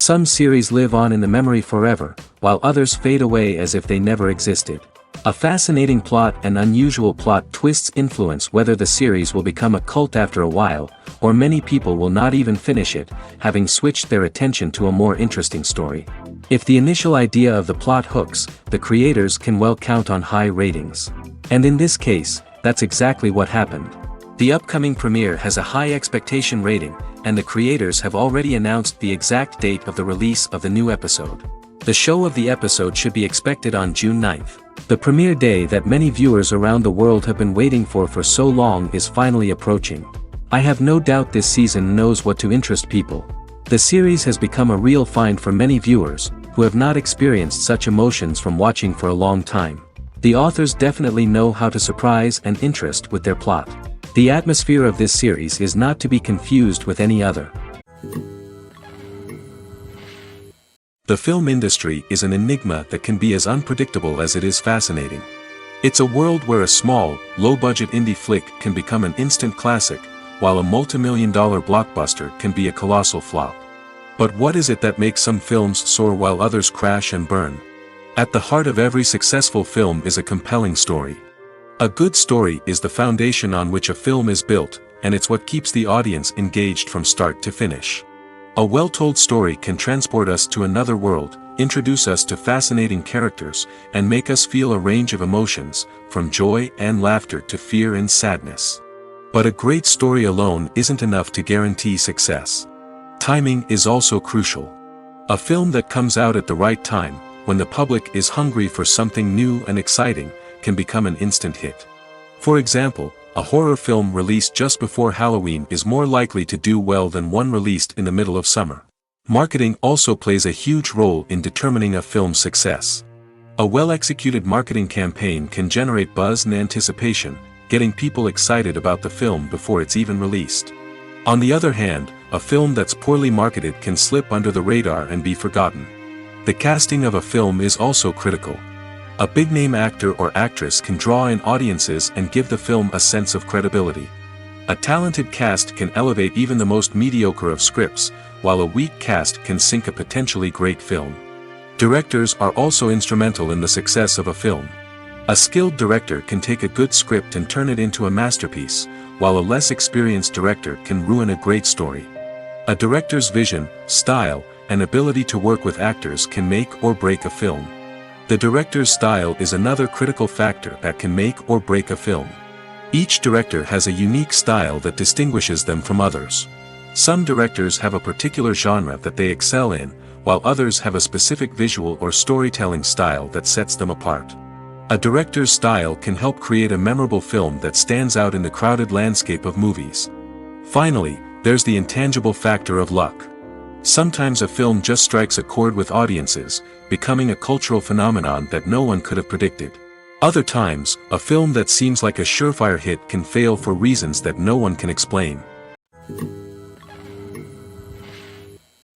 Some series live on in the memory forever, while others fade away as if they never existed. A fascinating plot and unusual plot twists influence whether the series will become a cult after a while, or many people will not even finish it, having switched their attention to a more interesting story. If the initial idea of the plot hooks, the creators can well count on high ratings. And in this case, that's exactly what happened. The upcoming premiere has a high expectation rating, and the creators have already announced the exact date of the release of the new episode. The show of the episode should be expected on June 9th. The premiere day that many viewers around the world have been waiting for so long is finally approaching. I have no doubt this season knows what to interest people. The series has become a real find for many viewers, who have not experienced such emotions from watching for a long time. The authors definitely know how to surprise and interest with their plot. The atmosphere of this series is not to be confused with any other. The film industry is an enigma that can be as unpredictable as it is fascinating. It's a world where a small, low-budget indie flick can become an instant classic, while a multi-million-dollar blockbuster can be a colossal flop. But what is it that makes some films soar while others crash and burn? At the heart of every successful film is a compelling story. A good story is the foundation on which a film is built, and it's what keeps the audience engaged from start to finish. A well-told story can transport us to another world, introduce us to fascinating characters, and make us feel a range of emotions, from joy and laughter to fear and sadness. But a great story alone isn't enough to guarantee success. Timing is also crucial. A film that comes out at the right time, when the public is hungry for something new and exciting, can become an instant hit. For example, a horror film released just before Halloween is more likely to do well than one released in the middle of summer. Marketing also plays a huge role in determining a film's success. A well-executed marketing campaign can generate buzz and anticipation, getting people excited about the film before it's even released. On the other hand, a film that's poorly marketed can slip under the radar and be forgotten. The casting of a film is also critical. A big-name actor or actress can draw in audiences and give the film a sense of credibility. A talented cast can elevate even the most mediocre of scripts, while a weak cast can sink a potentially great film. Directors are also instrumental in the success of a film. A skilled director can take a good script and turn it into a masterpiece, while a less experienced director can ruin a great story. A director's vision, style, and ability to work with actors can make or break a film. The director's style is another critical factor that can make or break a film. Each director has a unique style that distinguishes them from others. Some directors have a particular genre that they excel in, while others have a specific visual or storytelling style that sets them apart. A director's style can help create a memorable film that stands out in the crowded landscape of movies. Finally, there's the intangible factor of luck. Sometimes a film just strikes a chord with audiences, becoming a cultural phenomenon that no one could have predicted. Other times, a film that seems like a surefire hit can fail for reasons that no one can explain.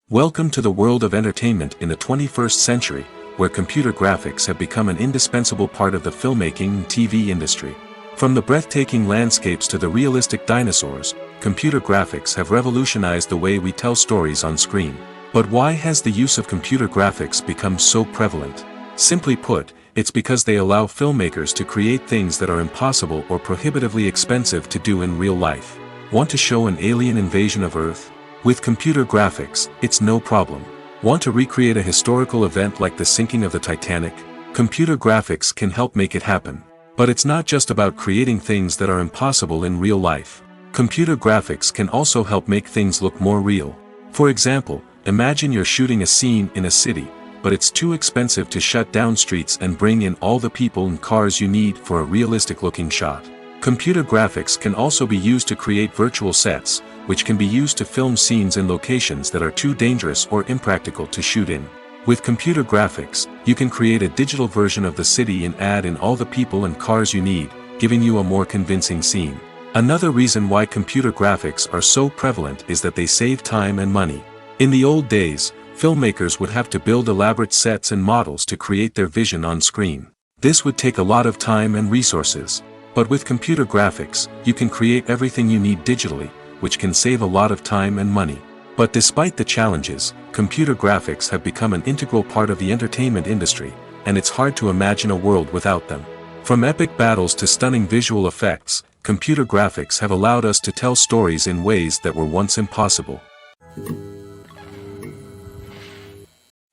Welcome to the world of entertainment in the 21st century, where computer graphics have become an indispensable part of the filmmaking and TV industry. From the breathtaking landscapes to the realistic dinosaurs, computer graphics have revolutionized the way we tell stories on screen. But why has the use of computer graphics become so prevalent? Simply put, it's because they allow filmmakers to create things that are impossible or prohibitively expensive to do in real life. Want to show an alien invasion of Earth? With computer graphics, it's no problem. Want to recreate a historical event like the sinking of the Titanic? Computer graphics can help make it happen. But it's not just about creating things that are impossible in real life. Computer graphics can also help make things look more real. For example, imagine you're shooting a scene in a city, but it's too expensive to shut down streets and bring in all the people and cars you need for a realistic-looking shot. Computer graphics can also be used to create virtual sets, which can be used to film scenes in locations that are too dangerous or impractical to shoot in. With computer graphics, you can create a digital version of the city and add in all the people and cars you need, giving you a more convincing scene. Another reason why computer graphics are so prevalent is that they save time and money. In the old days, filmmakers would have to build elaborate sets and models to create their vision on screen. This would take a lot of time and resources. But with computer graphics, you can create everything you need digitally, which can save a lot of time and money. But despite the challenges, computer graphics have become an integral part of the entertainment industry, and it's hard to imagine a world without them. From epic battles to stunning visual effects, computer graphics have allowed us to tell stories in ways that were once impossible.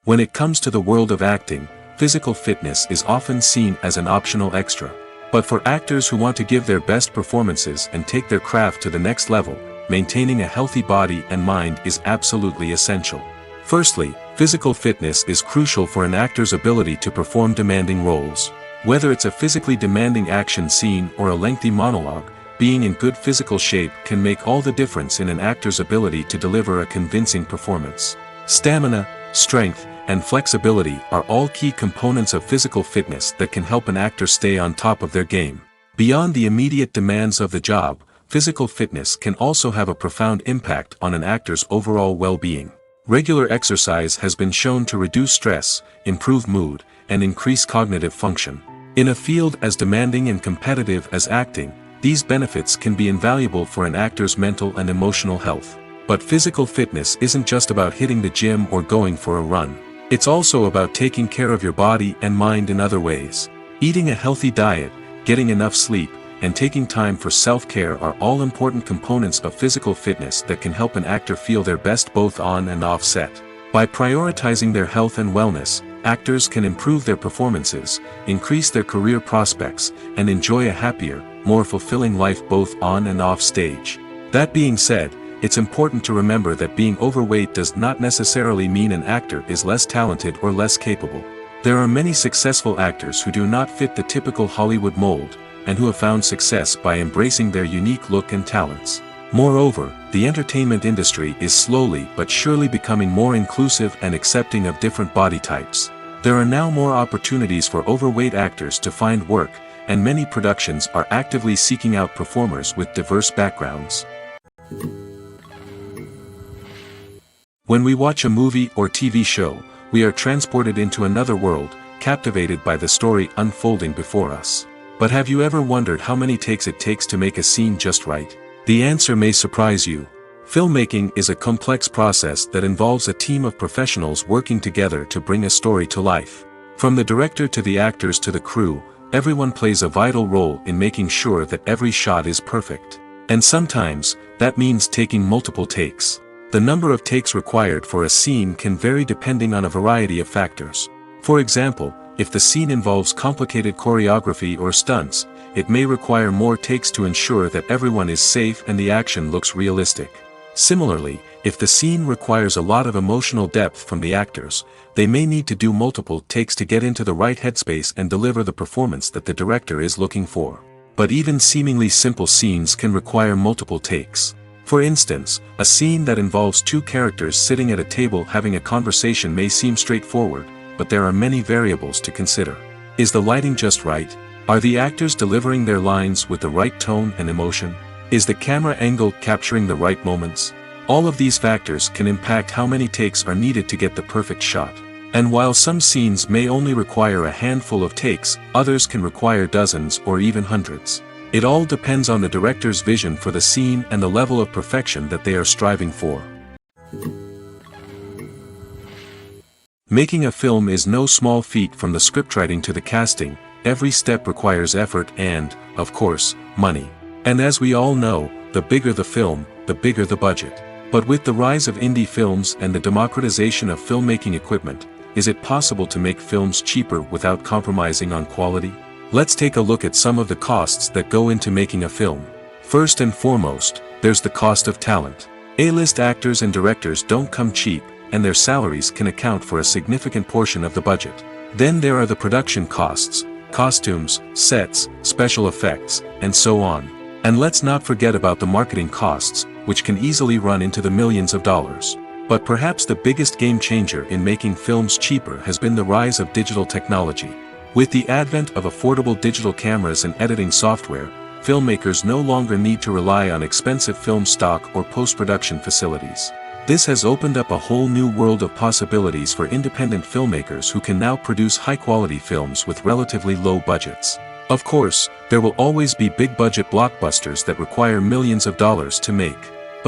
When it comes to the world of acting, physical fitness is often seen as an optional extra. But for actors who want to give their best performances and take their craft to the next level, maintaining a healthy body and mind is absolutely essential. Firstly, physical fitness is crucial for an actor's ability to perform demanding roles. Whether it's a physically demanding action scene or a lengthy monologue, being in good physical shape can make all the difference in an actor's ability to deliver a convincing performance. Stamina, strength, and flexibility are all key components of physical fitness that can help an actor stay on top of their game. Beyond the immediate demands of the job, physical fitness can also have a profound impact on an actor's overall well-being. Regular exercise has been shown to reduce stress, improve mood, and increase cognitive function. In a field as demanding and competitive as acting, these benefits can be invaluable for an actor's mental and emotional health. But physical fitness isn't just about hitting the gym or going for a run. It's also about taking care of your body and mind in other ways. Eating a healthy diet, getting enough sleep, and taking time for self-care are all important components of physical fitness that can help an actor feel their best both on and off set. By prioritizing their health and wellness, actors can improve their performances, increase their career prospects, and enjoy a happier, more fulfilling life both on and off stage. That being said, it's important to remember that being overweight does not necessarily mean an actor is less talented or less capable. There are many successful actors who do not fit the typical Hollywood mold, and who have found success by embracing their unique look and talents. Moreover, the entertainment industry is slowly but surely becoming more inclusive and accepting of different body types. There are now more opportunities for overweight actors to find work, and many productions are actively seeking out performers with diverse backgrounds. When we watch a movie or TV show, we are transported into another world, captivated by the story unfolding before us. But have you ever wondered how many takes it takes to make a scene just right? The answer may surprise you. Filmmaking is a complex process that involves a team of professionals working together to bring a story to life. From the director to the actors to the crew, everyone plays a vital role in making sure that every shot is perfect. And sometimes, that means taking multiple takes. The number of takes required for a scene can vary depending on a variety of factors. For example, if the scene involves complicated choreography or stunts, it may require more takes to ensure that everyone is safe and the action looks realistic. Similarly, if the scene requires a lot of emotional depth from the actors, they may need to do multiple takes to get into the right headspace and deliver the performance that the director is looking for. But even seemingly simple scenes can require multiple takes. For instance, a scene that involves two characters sitting at a table having a conversation may seem straightforward, but there are many variables to consider. Is the lighting just right? Are the actors delivering their lines with the right tone and emotion? Is the camera angle capturing the right moments? All of these factors can impact how many takes are needed to get the perfect shot. And while some scenes may only require a handful of takes, others can require dozens or even hundreds. It all depends on the director's vision for the scene and the level of perfection that they are striving for. Making a film is no small feat. From the scriptwriting to the casting, every step requires effort and, of course, money. And as we all know, the bigger the film, the bigger the budget. But with the rise of indie films and the democratization of filmmaking equipment, is it possible to make films cheaper without compromising on quality? Let's take a look at some of the costs that go into making a film. First and foremost, there's the cost of talent. A-list actors and directors don't come cheap, and their salaries can account for a significant portion of the budget. Then there are the production costs, costumes, sets, special effects, and so on. And let's not forget about the marketing costs, which can easily run into the millions of dollars. But perhaps the biggest game changer in making films cheaper has been the rise of digital technology. With the advent of affordable digital cameras and editing software, filmmakers no longer need to rely on expensive film stock or post-production facilities. This has opened up a whole new world of possibilities for independent filmmakers who can now produce high-quality films with relatively low budgets. Of course, there will always be big-budget blockbusters that require millions of dollars to make.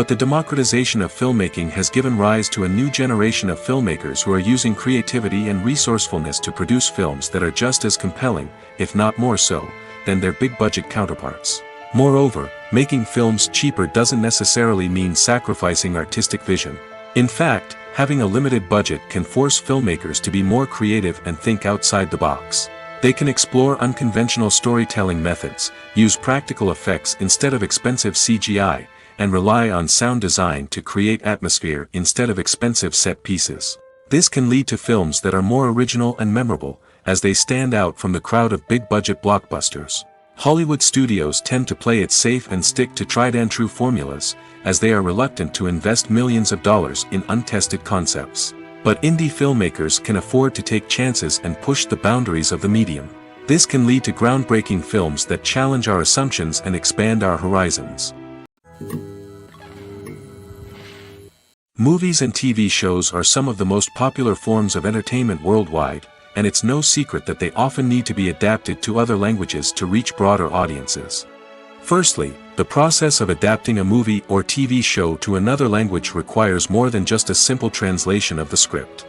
But the democratization of filmmaking has given rise to a new generation of filmmakers who are using creativity and resourcefulness to produce films that are just as compelling, if not more so, than their big-budget counterparts. Moreover, making films cheaper doesn't necessarily mean sacrificing artistic vision. In fact, having a limited budget can force filmmakers to be more creative and think outside the box. They can explore unconventional storytelling methods, use practical effects instead of expensive CGI, and rely on sound design to create atmosphere instead of expensive set pieces. This can lead to films that are more original and memorable, as they stand out from the crowd of big-budget blockbusters. Hollywood studios tend to play it safe and stick to tried-and-true formulas, as they are reluctant to invest millions of dollars in untested concepts. But indie filmmakers can afford to take chances and push the boundaries of the medium. This can lead to groundbreaking films that challenge our assumptions and expand our horizons. Movies and TV shows are some of the most popular forms of entertainment worldwide, and it's no secret that they often need to be adapted to other languages to reach broader audiences. Firstly, the process of adapting a movie or TV show to another language requires more than just a simple translation of the script.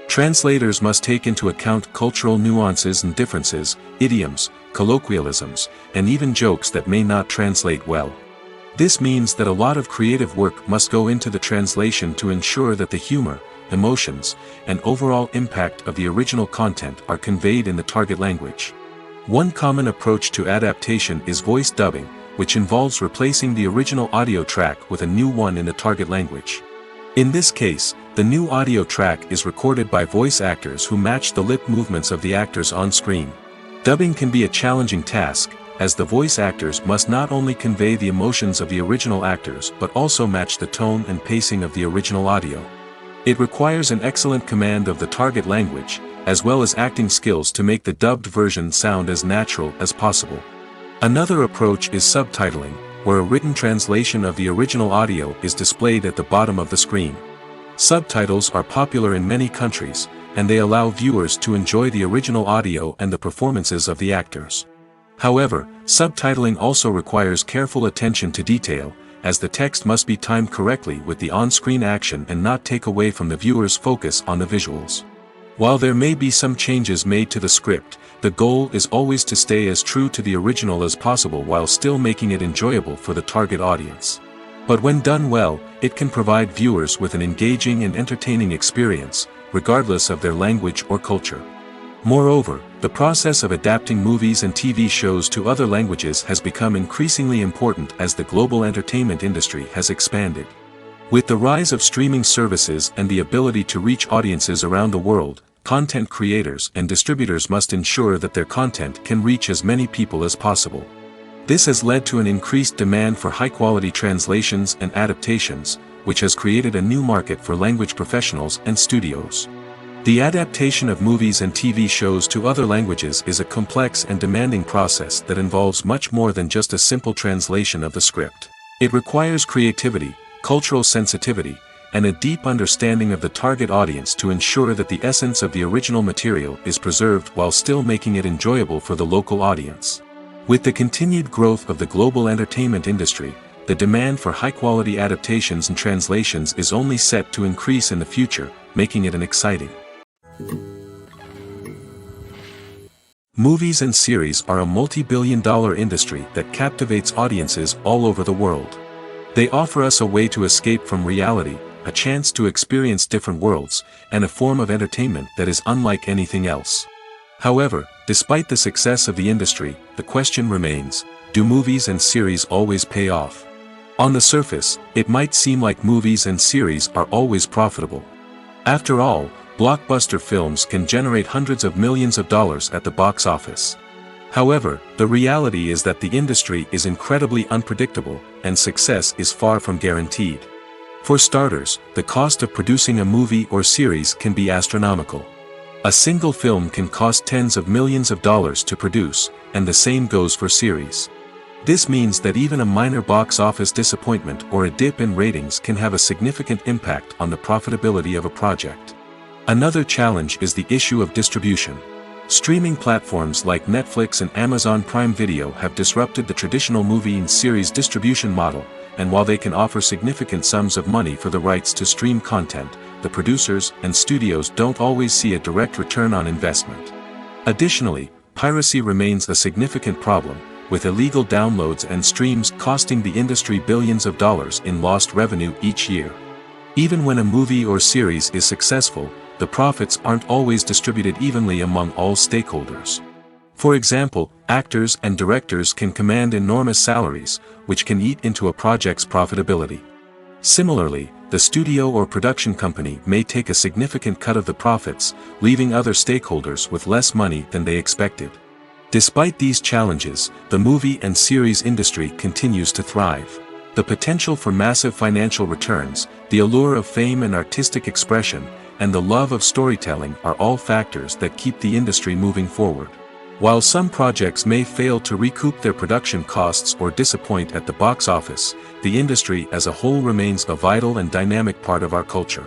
Translators must take into account cultural nuances and differences, idioms, colloquialisms, and even jokes that may not translate well. This means that a lot of creative work must go into the translation to ensure that the humor, emotions, and overall impact of the original content are conveyed in the target language. One common approach to adaptation is voice dubbing, which involves replacing the original audio track with a new one in the target language. In this case, the new audio track is recorded by voice actors who match the lip movements of the actors on screen. Dubbing can be a challenging task, as the voice actors must not only convey the emotions of the original actors but also match the tone and pacing of the original audio. It requires an excellent command of the target language, as well as acting skills to make the dubbed version sound as natural as possible. Another approach is subtitling, where a written translation of the original audio is displayed at the bottom of the screen. Subtitles are popular in many countries, and they allow viewers to enjoy the original audio and the performances of the actors. However, subtitling also requires careful attention to detail, as the text must be timed correctly with the on-screen action and not take away from the viewer's focus on the visuals. While there may be some changes made to the script, the goal is always to stay as true to the original as possible while still making it enjoyable for the target audience. But when done well, it can provide viewers with an engaging and entertaining experience, regardless of their language or culture. Moreover, the process of adapting movies and TV shows to other languages has become increasingly important as the global entertainment industry has expanded. With the rise of streaming services and the ability to reach audiences around the world, content creators and distributors must ensure that their content can reach as many people as possible. This has led to an increased demand for high-quality translations and adaptations, which has created a new market for language professionals and studios. The adaptation of movies and TV shows to other languages is a complex and demanding process that involves much more than just a simple translation of the script. It requires creativity, cultural sensitivity, and a deep understanding of the target audience to ensure that the essence of the original material is preserved while still making it enjoyable for the local audience. With the continued growth of the global entertainment industry, the demand for high-quality adaptations and translations is only set to increase in the future, making it an exciting. Movies and series are a multi-billion-dollar industry that captivates audiences all over the world. They offer us a way to escape from reality, a chance to experience different worlds, and a form of entertainment that is unlike anything else. However, despite the success of the industry, the question remains, do movies and series always pay off? On the surface, it might seem like movies and series are always profitable. After all, blockbuster films can generate hundreds of millions of dollars at the box office. However, the reality is that the industry is incredibly unpredictable, and success is far from guaranteed. For starters, the cost of producing a movie or series can be astronomical. A single film can cost tens of millions of dollars to produce, and the same goes for series. This means that even a minor box office disappointment or a dip in ratings can have a significant impact on the profitability of a project. Another challenge is the issue of distribution. Streaming platforms like Netflix and Amazon Prime Video have disrupted the traditional movie and series distribution model, and while they can offer significant sums of money for the rights to stream content, the producers and studios don't always see a direct return on investment. Additionally, piracy remains a significant problem, with illegal downloads and streams costing the industry billions of dollars in lost revenue each year. Even when a movie or series is successful, the profits aren't always distributed evenly among all stakeholders. For example, actors and directors can command enormous salaries, which can eat into a project's profitability. Similarly, the studio or production company may take a significant cut of the profits, leaving other stakeholders with less money than they expected. Despite these challenges, the movie and series industry continues to thrive. The potential for massive financial returns, the allure of fame and artistic expression, and the love of storytelling are all factors that keep the industry moving forward. While some projects may fail to recoup their production costs or disappoint at the box office, the industry as a whole remains a vital and dynamic part of our culture.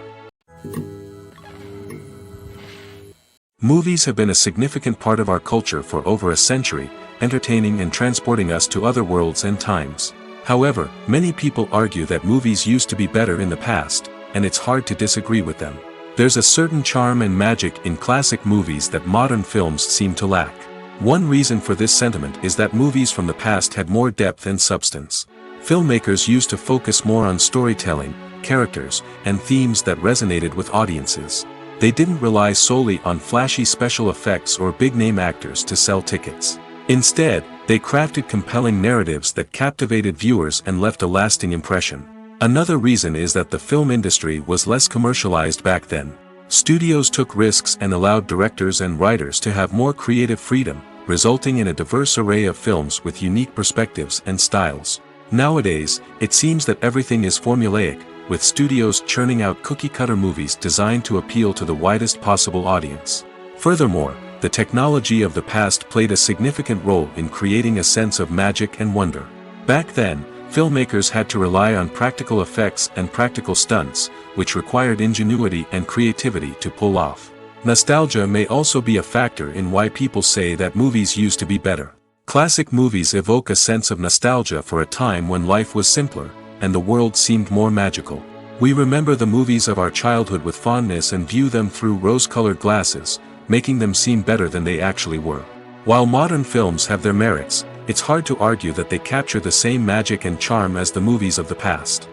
Movies have been a significant part of our culture for over a century, entertaining and transporting us to other worlds and times. However, many people argue that movies used to be better in the past, and it's hard to disagree with them. There's a certain charm and magic in classic movies that modern films seem to lack. One reason for this sentiment is that movies from the past had more depth and substance. Filmmakers used to focus more on storytelling, characters, and themes that resonated with audiences. They didn't rely solely on flashy special effects or big-name actors to sell tickets. Instead, they crafted compelling narratives that captivated viewers and left a lasting impression. Another reason is that the film industry was less commercialized back then. Studios took risks and allowed directors and writers to have more creative freedom, resulting in a diverse array of films with unique perspectives and styles. Nowadays, it seems that everything is formulaic, with studios churning out cookie-cutter movies designed to appeal to the widest possible audience. Furthermore, the technology of the past played a significant role in creating a sense of magic and wonder. Back then, filmmakers had to rely on practical effects and practical stunts, which required ingenuity and creativity to pull off. Nostalgia may also be a factor in why people say that movies used to be better. Classic movies evoke a sense of nostalgia for a time when life was simpler, and the world seemed more magical. We remember the movies of our childhood with fondness and view them through rose-colored glasses, making them seem better than they actually were. While modern films have their merits, it's hard to argue that they capture the same magic and charm as the movies of the past.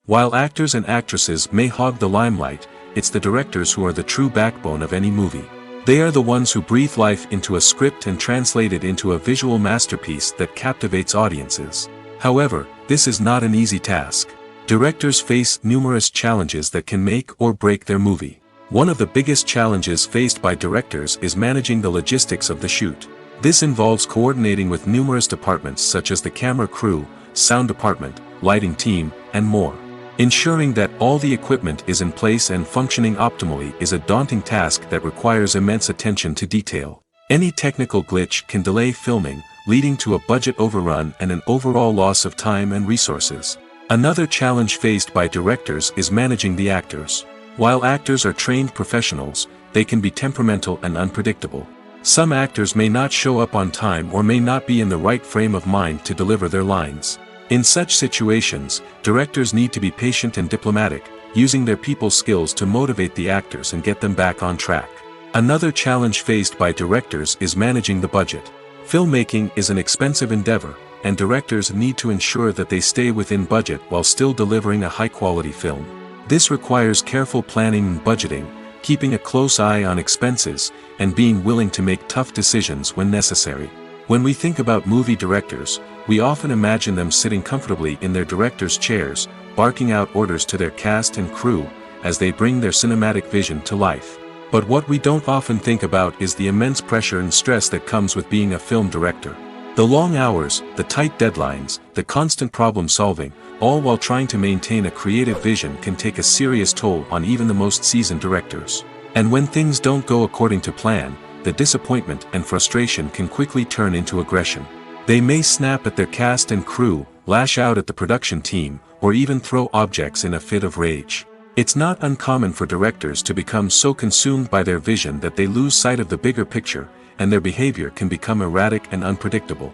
While actors and actresses may hog the limelight, it's the directors who are the true backbone of any movie. They are the ones who breathe life into a script and translate it into a visual masterpiece that captivates audiences. However, this is not an easy task. Directors face numerous challenges that can make or break their movie. One of the biggest challenges faced by directors is managing the logistics of the shoot. This involves coordinating with numerous departments such as the camera crew, sound department, lighting team, and more. Ensuring that all the equipment is in place and functioning optimally is a daunting task that requires immense attention to detail. Any technical glitch can delay filming, leading to a budget overrun and an overall loss of time and resources. Another challenge faced by directors is managing the actors. While actors are trained professionals, they can be temperamental and unpredictable. Some actors may not show up on time or may not be in the right frame of mind to deliver their lines. In such situations, directors need to be patient and diplomatic, using their people skills to motivate the actors and get them back on track. Another challenge faced by directors is managing the budget. Filmmaking is an expensive endeavor, and directors need to ensure that they stay within budget while still delivering a high-quality film. This requires careful planning and budgeting, keeping a close eye on expenses, and being willing to make tough decisions when necessary. When we think about movie directors, we often imagine them sitting comfortably in their director's chairs, barking out orders to their cast and crew, as they bring their cinematic vision to life. But what we don't often think about is the immense pressure and stress that comes with being a film director. The long hours, the tight deadlines, the constant problem solving, all while trying to maintain a creative vision can take a serious toll on even the most seasoned directors. And when things don't go according to plan, the disappointment and frustration can quickly turn into aggression. They may snap at their cast and crew, lash out at the production team, or even throw objects in a fit of rage. It's not uncommon for directors to become so consumed by their vision that they lose sight of the bigger picture, and their behavior can become erratic and unpredictable.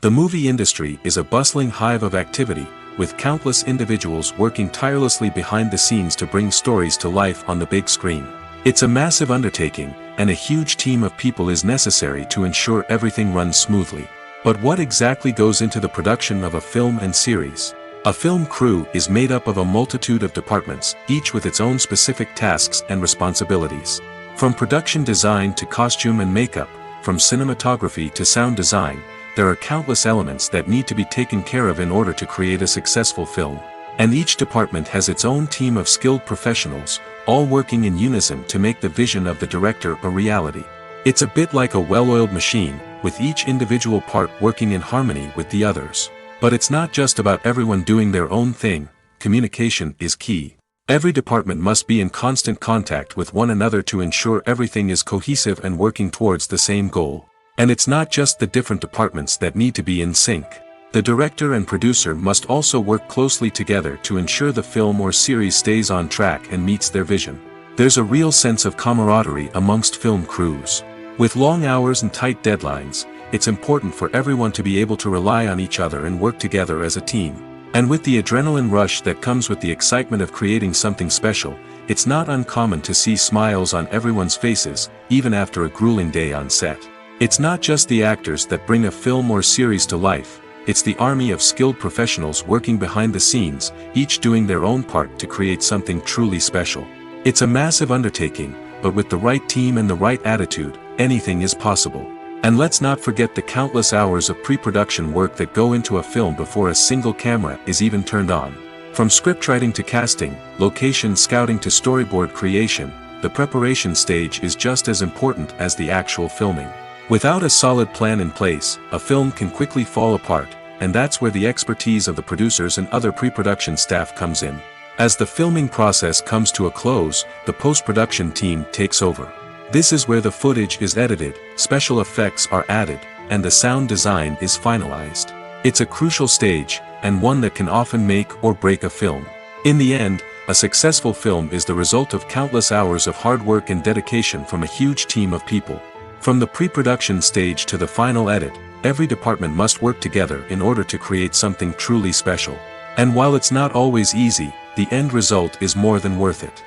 The movie industry is a bustling hive of activity, with countless individuals working tirelessly behind the scenes to bring stories to life on the big screen. It's a massive undertaking, and a huge team of people is necessary to ensure everything runs smoothly. But what exactly goes into the production of a film and series? A film crew is made up of a multitude of departments, each with its own specific tasks and responsibilities. From production design to costume and makeup, from cinematography to sound design, there are countless elements that need to be taken care of in order to create a successful film. And each department has its own team of skilled professionals, all working in unison to make the vision of the director a reality. It's a bit like a well-oiled machine, with each individual part working in harmony with the others. But it's not just about everyone doing their own thing. Communication is key. Every department must be in constant contact with one another to ensure everything is cohesive and working towards the same goal. And it's not just the different departments that need to be in sync. The director and producer must also work closely together to ensure the film or series stays on track and meets their vision. There's a real sense of camaraderie amongst film crews. With long hours and tight deadlines, it's important for everyone to be able to rely on each other and work together as a team. And with the adrenaline rush that comes with the excitement of creating something special, it's not uncommon to see smiles on everyone's faces, even after a grueling day on set. It's not just the actors that bring a film or series to life, it's the army of skilled professionals working behind the scenes, each doing their own part to create something truly special. It's a massive undertaking, but with the right team and the right attitude, anything is possible. And let's not forget the countless hours of pre-production work that go into a film before a single camera is even turned on. From scriptwriting to casting, location scouting to storyboard creation, the preparation stage is just as important as the actual filming. Without a solid plan in place, a film can quickly fall apart, and that's where the expertise of the producers and other pre-production staff comes in. As the filming process comes to a close, the post-production team takes over. This is where the footage is edited, special effects are added, and the sound design is finalized. It's a crucial stage, and one that can often make or break a film. In the end, a successful film is the result of countless hours of hard work and dedication from a huge team of people. From the pre-production stage to the final edit, every department must work together in order to create something truly special. And while it's not always easy, the end result is more than worth it.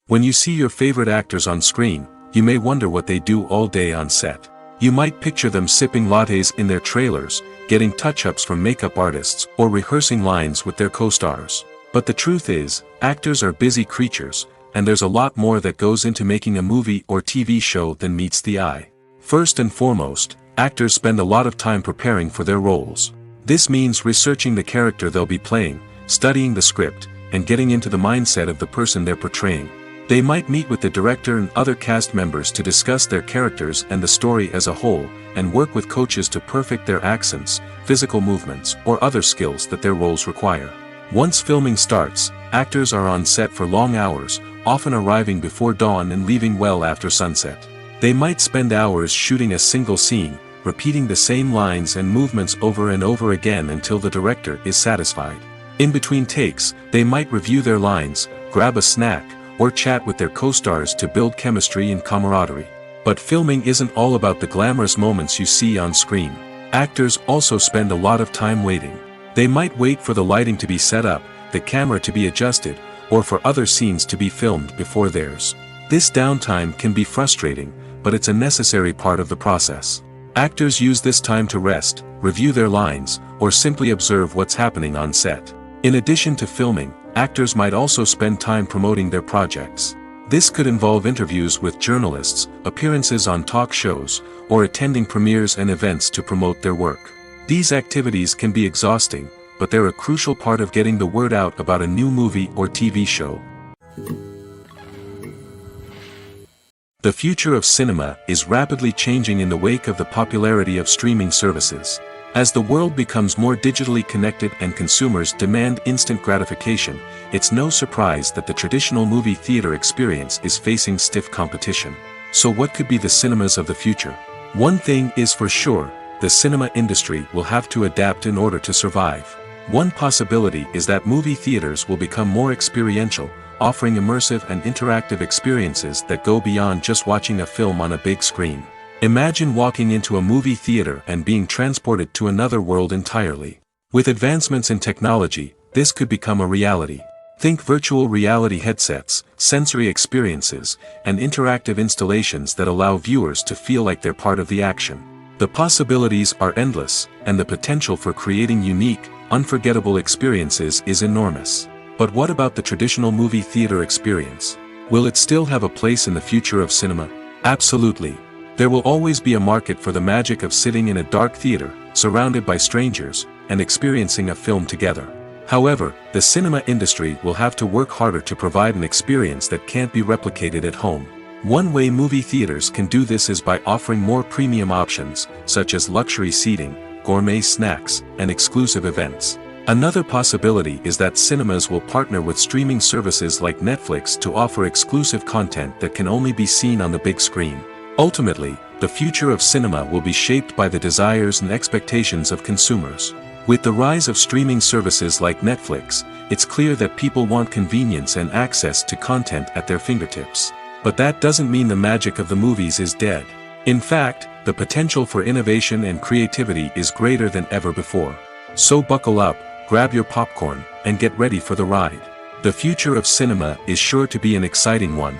When you see your favorite actors on screen, you may wonder what they do all day on set. You might picture them sipping lattes in their trailers, getting touch-ups from makeup artists, or rehearsing lines with their co-stars. But the truth is, actors are busy creatures, and there's a lot more that goes into making a movie or TV show than meets the eye. First and foremost, actors spend a lot of time preparing for their roles. This means researching the character they'll be playing, studying the script, and getting into the mindset of the person they're portraying. They might meet with the director and other cast members to discuss their characters and the story as a whole, and work with coaches to perfect their accents, physical movements, or other skills that their roles require. Once filming starts, actors are on set for long hours, often arriving before dawn and leaving well after sunset. They might spend hours shooting a single scene, repeating the same lines and movements over and over again until the director is satisfied. In between takes, they might review their lines, grab a snack, or chat with their co-stars to build chemistry and camaraderie. But filming isn't all about the glamorous moments you see on screen. Actors also spend a lot of time waiting. They might wait for the lighting to be set up, the camera to be adjusted, or for other scenes to be filmed before theirs. This downtime can be frustrating, but it's a necessary part of the process. Actors use this time to rest, review their lines, or simply observe what's happening on set. In addition to filming, actors might also spend time promoting their projects. This could involve interviews with journalists, appearances on talk shows, or attending premieres and events to promote their work. These activities can be exhausting, but they're a crucial part of getting the word out about a new movie or TV show. The future of cinema is rapidly changing in the wake of the popularity of streaming services. As the world becomes more digitally connected and consumers demand instant gratification, it's no surprise that the traditional movie theater experience is facing stiff competition. So what could be the cinemas of the future? One thing is for sure, the cinema industry will have to adapt in order to survive. One possibility is that movie theaters will become more experiential, offering immersive and interactive experiences that go beyond just watching a film on a big screen. Imagine walking into a movie theater and being transported to another world entirely. With advancements in technology, this could become a reality. Think virtual reality headsets, sensory experiences, and interactive installations that allow viewers to feel like they're part of the action. The possibilities are endless, and the potential for creating unique, unforgettable experiences is enormous. But what about the traditional movie theater experience? Will it still have a place in the future of cinema? Absolutely. There will always be a market for the magic of sitting in a dark theater, surrounded by strangers, and experiencing a film together. However, the cinema industry will have to work harder to provide an experience that can't be replicated at home. One way movie theaters can do this is by offering more premium options, such as luxury seating, gourmet snacks, and exclusive events. Another possibility is that cinemas will partner with streaming services like Netflix to offer exclusive content that can only be seen on the big screen. Ultimately, the future of cinema will be shaped by the desires and expectations of consumers. With the rise of streaming services like Netflix, it's clear that people want convenience and access to content at their fingertips. But that doesn't mean the magic of the movies is dead. In fact, the potential for innovation and creativity is greater than ever before. So buckle up, grab your popcorn, and get ready for the ride. The future of cinema is sure to be an exciting one.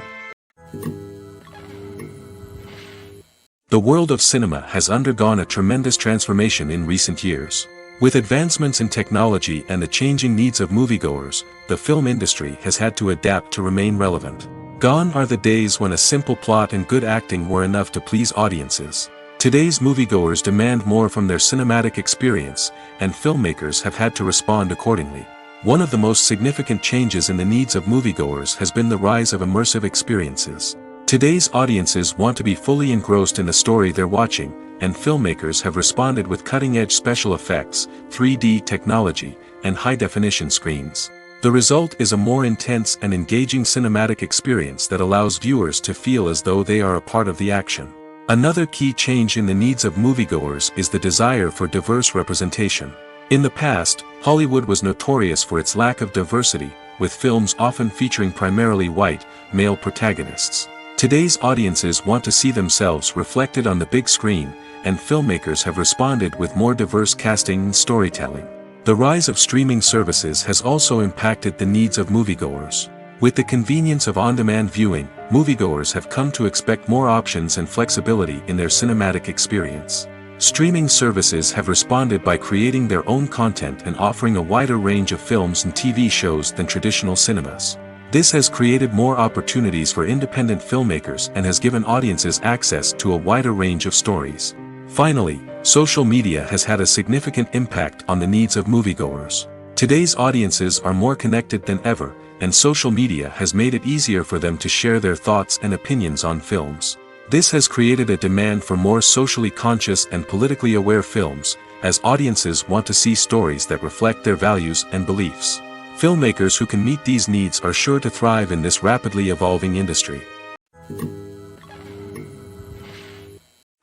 The world of cinema has undergone a tremendous transformation in recent years. With advancements in technology and the changing needs of moviegoers, the film industry has had to adapt to remain relevant. Gone are the days when a simple plot and good acting were enough to please audiences. Today's moviegoers demand more from their cinematic experience, and filmmakers have had to respond accordingly. One of the most significant changes in the needs of moviegoers has been the rise of immersive experiences. Today's audiences want to be fully engrossed in the story they're watching, and filmmakers have responded with cutting-edge special effects, 3D technology, and high-definition screens. The result is a more intense and engaging cinematic experience that allows viewers to feel as though they are a part of the action. Another key change in the needs of moviegoers is the desire for diverse representation. In the past, Hollywood was notorious for its lack of diversity, with films often featuring primarily white, male protagonists. Today's audiences want to see themselves reflected on the big screen, and filmmakers have responded with more diverse casting and storytelling. The rise of streaming services has also impacted the needs of moviegoers. With the convenience of on-demand viewing, moviegoers have come to expect more options and flexibility in their cinematic experience. Streaming services have responded by creating their own content and offering a wider range of films and TV shows than traditional cinemas. This has created more opportunities for independent filmmakers and has given audiences access to a wider range of stories. Finally, social media has had a significant impact on the needs of moviegoers. Today's audiences are more connected than ever, and social media has made it easier for them to share their thoughts and opinions on films. This has created a demand for more socially conscious and politically aware films, as audiences want to see stories that reflect their values and beliefs. Filmmakers who can meet these needs are sure to thrive in this rapidly evolving industry.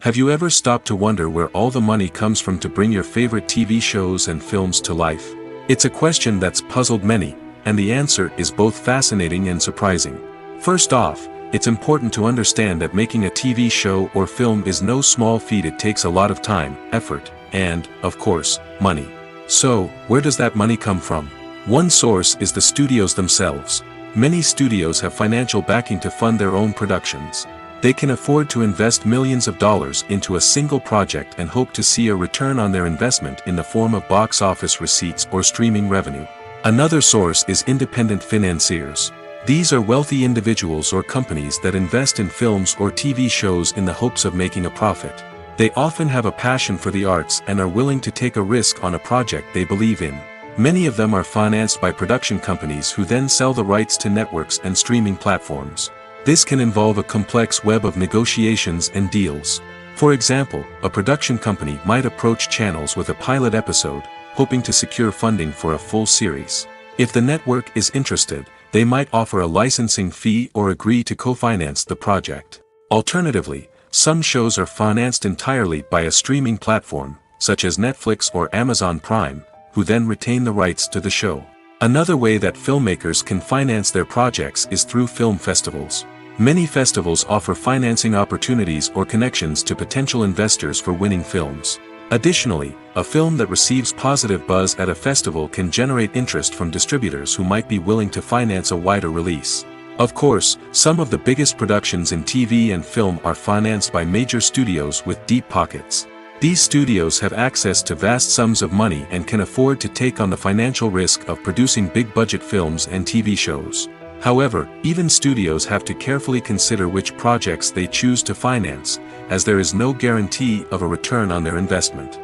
Have you ever stopped to wonder where all the money comes from to bring your favorite TV shows and films to life? It's a question that's puzzled many, and the answer is both fascinating and surprising. First off, it's important to understand that making a TV show or film is no small feat. It takes a lot of time, effort, and, of course, money. So, where does that money come from? One source is the studios themselves. Many studios have financial backing to fund their own productions. They can afford to invest millions of dollars into a single project and hope to see a return on their investment in the form of box office receipts or streaming revenue. Another source is independent financiers. These are wealthy individuals or companies that invest in films or TV shows in the hopes of making a profit. They often have a passion for the arts and are willing to take a risk on a project they believe in. Many of them are financed by production companies who then sell the rights to networks and streaming platforms. This can involve a complex web of negotiations and deals. For example, a production company might approach channels with a pilot episode, hoping to secure funding for a full series. If the network is interested, they might offer a licensing fee or agree to co-finance the project. Alternatively, some shows are financed entirely by a streaming platform, such as Netflix or Amazon Prime, who then retain the rights to the show. Another way that filmmakers can finance their projects is through film festivals. Many festivals offer financing opportunities or connections to potential investors for winning films. Additionally, a film that receives positive buzz at a festival can generate interest from distributors who might be willing to finance a wider release. Of course, some of the biggest productions in TV and film are financed by major studios with deep pockets. These studios have access to vast sums of money and can afford to take on the financial risk of producing big-budget films and TV shows. However, even studios have to carefully consider which projects they choose to finance, as there is no guarantee of a return on their investment.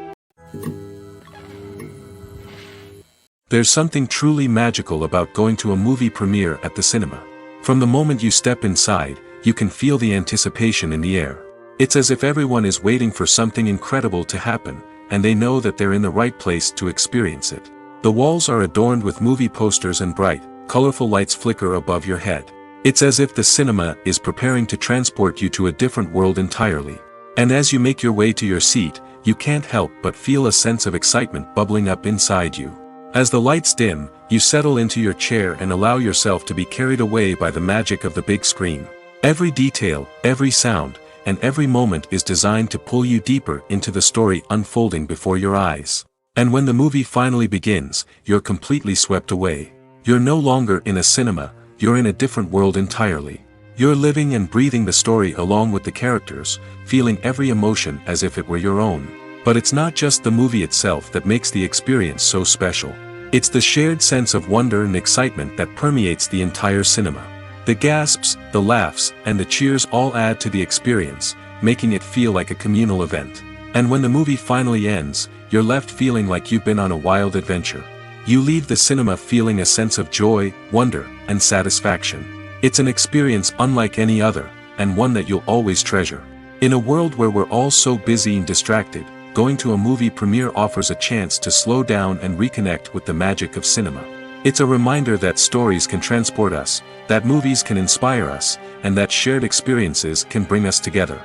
There's something truly magical about going to a movie premiere at the cinema. From the moment you step inside, you can feel the anticipation in the air. It's as if everyone is waiting for something incredible to happen, and they know that they're in the right place to experience it. The walls are adorned with movie posters and bright, colorful lights flicker above your head. It's as if the cinema is preparing to transport you to a different world entirely. And as you make your way to your seat, you can't help but feel a sense of excitement bubbling up inside you. As the lights dim, you settle into your chair and allow yourself to be carried away by the magic of the big screen. Every detail, every sound, and every moment is designed to pull you deeper into the story unfolding before your eyes. And when the movie finally begins, you're completely swept away. You're no longer in a cinema, you're in a different world entirely. You're living and breathing the story along with the characters, feeling every emotion as if it were your own. But it's not just the movie itself that makes the experience so special. It's the shared sense of wonder and excitement that permeates the entire cinema. The gasps, the laughs, and the cheers all add to the experience, making it feel like a communal event. And when the movie finally ends, you're left feeling like you've been on a wild adventure. You leave the cinema feeling a sense of joy, wonder, and satisfaction. It's an experience unlike any other, and one that you'll always treasure. In a world where we're all so busy and distracted, going to a movie premiere offers a chance to slow down and reconnect with the magic of cinema. It's a reminder that stories can transport us, that movies can inspire us, and that shared experiences can bring us together.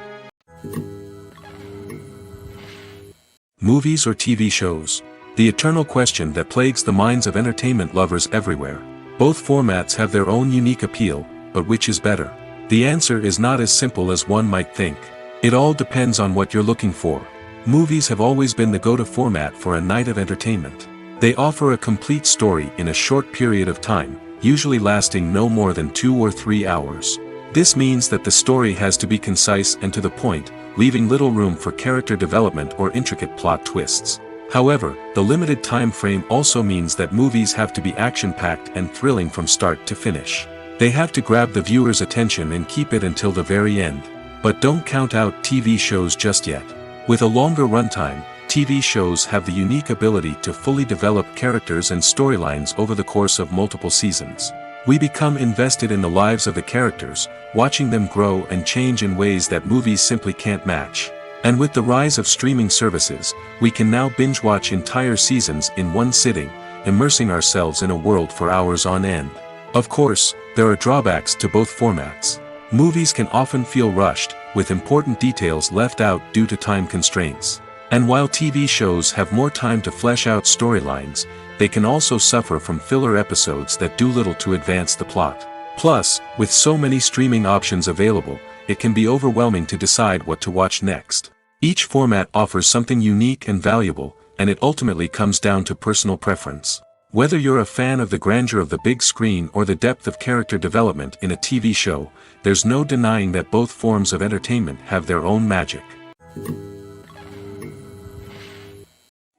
Movies or TV shows? The eternal question that plagues the minds of entertainment lovers everywhere. Both formats have their own unique appeal, but which is better? The answer is not as simple as one might think. It all depends on what you're looking for. Movies have always been the go-to format for a night of entertainment. They offer a complete story in a short period of time, usually lasting no more than 2 or 3 hours. This means that the story has to be concise and to the point, leaving little room for character development or intricate plot twists. However, the limited time frame also means that movies have to be action-packed and thrilling from start to finish. They have to grab the viewer's attention and keep it until the very end. But don't count out TV shows just yet. With a longer runtime, TV shows have the unique ability to fully develop characters and storylines over the course of multiple seasons. We become invested in the lives of the characters, watching them grow and change in ways that movies simply can't match. And with the rise of streaming services, we can now binge-watch entire seasons in one sitting, immersing ourselves in a world for hours on end. Of course, there are drawbacks to both formats. Movies can often feel rushed, with important details left out due to time constraints. And while TV shows have more time to flesh out storylines, they can also suffer from filler episodes that do little to advance the plot. Plus, with so many streaming options available, it can be overwhelming to decide what to watch next. Each format offers something unique and valuable, and it ultimately comes down to personal preference. Whether you're a fan of the grandeur of the big screen or the depth of character development in a TV show, there's no denying that both forms of entertainment have their own magic.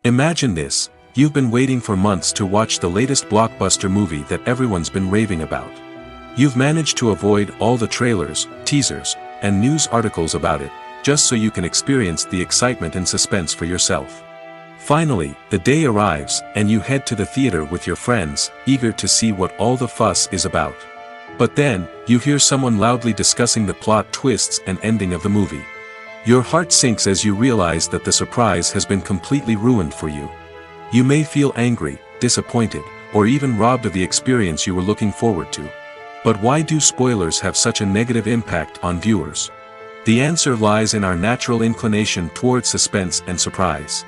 Imagine this: you've been waiting for months to watch the latest blockbuster movie that everyone's been raving about. You've managed to avoid all the trailers, teasers, and news articles about it, just so you can experience the excitement and suspense for yourself. Finally, the day arrives, and you head to the theater with your friends, eager to see what all the fuss is about. But then, you hear someone loudly discussing the plot twists and ending of the movie. Your heart sinks as you realize that the surprise has been completely ruined for you. You may feel angry, disappointed, or even robbed of the experience you were looking forward to. But why do spoilers have such a negative impact on viewers? The answer lies in our natural inclination toward suspense and surprise.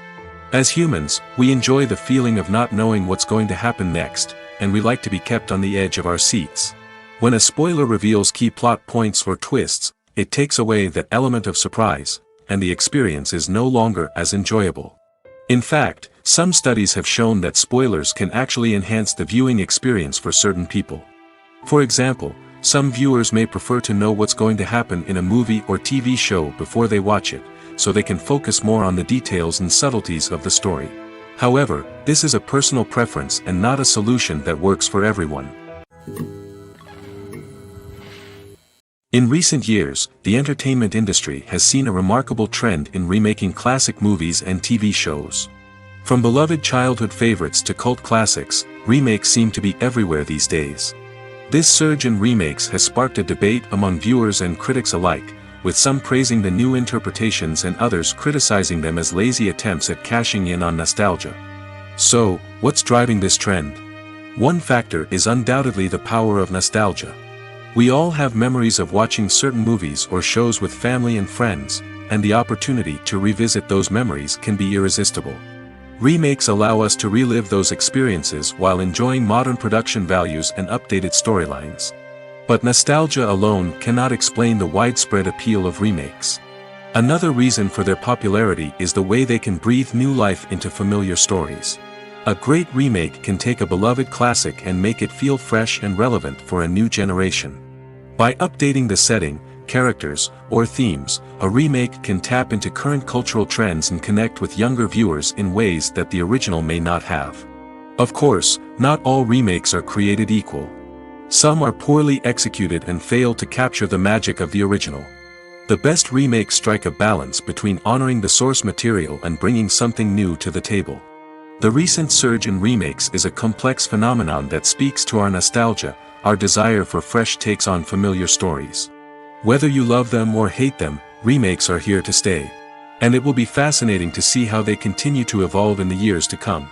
As humans, we enjoy the feeling of not knowing what's going to happen next, and we like to be kept on the edge of our seats. When a spoiler reveals key plot points or twists, it takes away that element of surprise, and the experience is no longer as enjoyable. In fact, some studies have shown that spoilers can actually enhance the viewing experience for certain people. For example, some viewers may prefer to know what's going to happen in a movie or TV show before they watch it, so they can focus more on the details and subtleties of the story. However, this is a personal preference and not a solution that works for everyone. In recent years, the entertainment industry has seen a remarkable trend in remaking classic movies and TV shows. From beloved childhood favorites to cult classics, remakes seem to be everywhere these days. This surge in remakes has sparked a debate among viewers and critics alike, with some praising the new interpretations and others criticizing them as lazy attempts at cashing in on nostalgia. So, what's driving this trend? One factor is undoubtedly the power of nostalgia. We all have memories of watching certain movies or shows with family and friends, and the opportunity to revisit those memories can be irresistible. Remakes allow us to relive those experiences while enjoying modern production values and updated storylines. But nostalgia alone cannot explain the widespread appeal of remakes. Another reason for their popularity is the way they can breathe new life into familiar stories. A great remake can take a beloved classic and make it feel fresh and relevant for a new generation. By updating the setting, characters, or themes, a remake can tap into current cultural trends and connect with younger viewers in ways that the original may not have. Of course, not all remakes are created equal. Some are poorly executed and fail to capture the magic of the original. The best remakes strike a balance between honoring the source material and bringing something new to the table. The recent surge in remakes is a complex phenomenon that speaks to our nostalgia, our desire for fresh takes on familiar stories. Whether you love them or hate them, remakes are here to stay. And it will be fascinating to see how they continue to evolve in the years to come.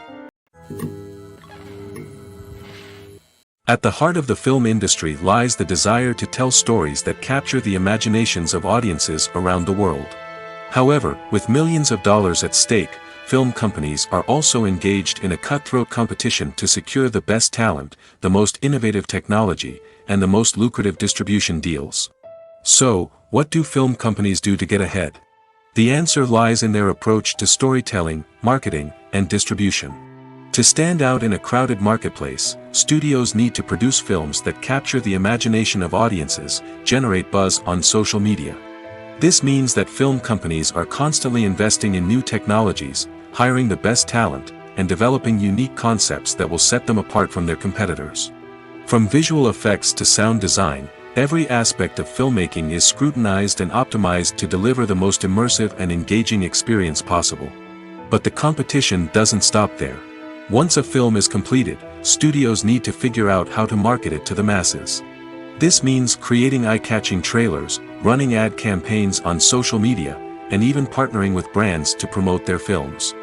At the heart of the film industry lies the desire to tell stories that capture the imaginations of audiences around the world. However, with millions of dollars at stake, film companies are also engaged in a cutthroat competition to secure the best talent, the most innovative technology, and the most lucrative distribution deals. So, what do film companies do to get ahead? The answer lies in their approach to storytelling, marketing, and distribution. To stand out in a crowded marketplace, studios need to produce films that capture the imagination of audiences, generate buzz on social media. This means that film companies are constantly investing in new technologies, hiring the best talent, and developing unique concepts that will set them apart from their competitors. From visual effects to sound design, every aspect of filmmaking is scrutinized and optimized to deliver the most immersive and engaging experience possible. But the competition doesn't stop there. Once a film is completed, studios need to figure out how to market it to the masses. This means creating eye-catching trailers, running ad campaigns on social media, and even partnering with brands to promote their films.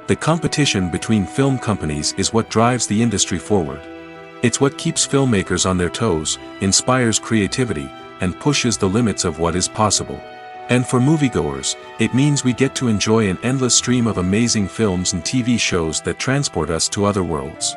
The competition between film companies is what drives the industry forward. It's what keeps filmmakers on their toes, inspires creativity, and pushes the limits of what is possible. And for moviegoers, it means we get to enjoy an endless stream of amazing films and TV shows that transport us to other worlds.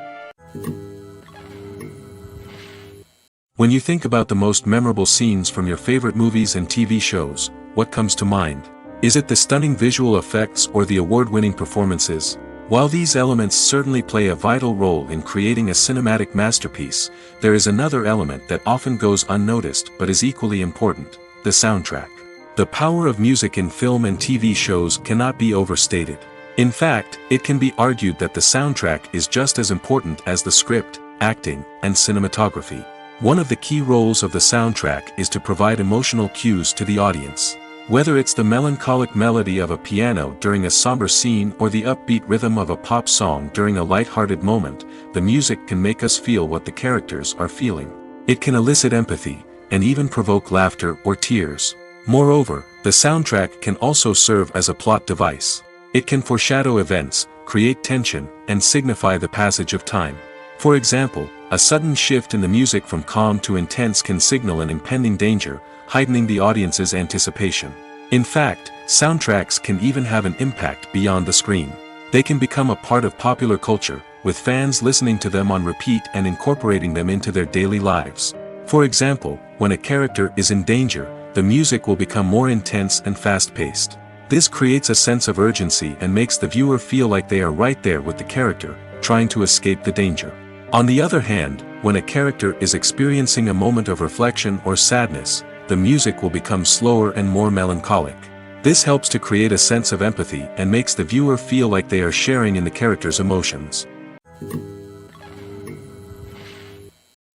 When you think about the most memorable scenes from your favorite movies and TV shows, what comes to mind? Is it the stunning visual effects or the award-winning performances? While these elements certainly play a vital role in creating a cinematic masterpiece, there is another element that often goes unnoticed but is equally important: the soundtrack. The power of music in film and TV shows cannot be overstated. In fact, it can be argued that the soundtrack is just as important as the script, acting, and cinematography. One of the key roles of the soundtrack is to provide emotional cues to the audience. Whether it's the melancholic melody of a piano during a somber scene or the upbeat rhythm of a pop song during a light-hearted moment, the music can make us feel what the characters are feeling. It can elicit empathy, and even provoke laughter or tears. Moreover, the soundtrack can also serve as a plot device. It can foreshadow events, create tension, and signify the passage of time. For example, a sudden shift in the music from calm to intense can signal an impending danger, heightening the audience's anticipation. In fact, soundtracks can even have an impact beyond the screen. They can become a part of popular culture, with fans listening to them on repeat and incorporating them into their daily lives. For example, when a character is in danger, the music will become more intense and fast-paced. This creates a sense of urgency and makes the viewer feel like they are right there with the character, trying to escape the danger. On the other hand, when a character is experiencing a moment of reflection or sadness, the music will become slower and more melancholic. This helps to create a sense of empathy and makes the viewer feel like they are sharing in the character's emotions.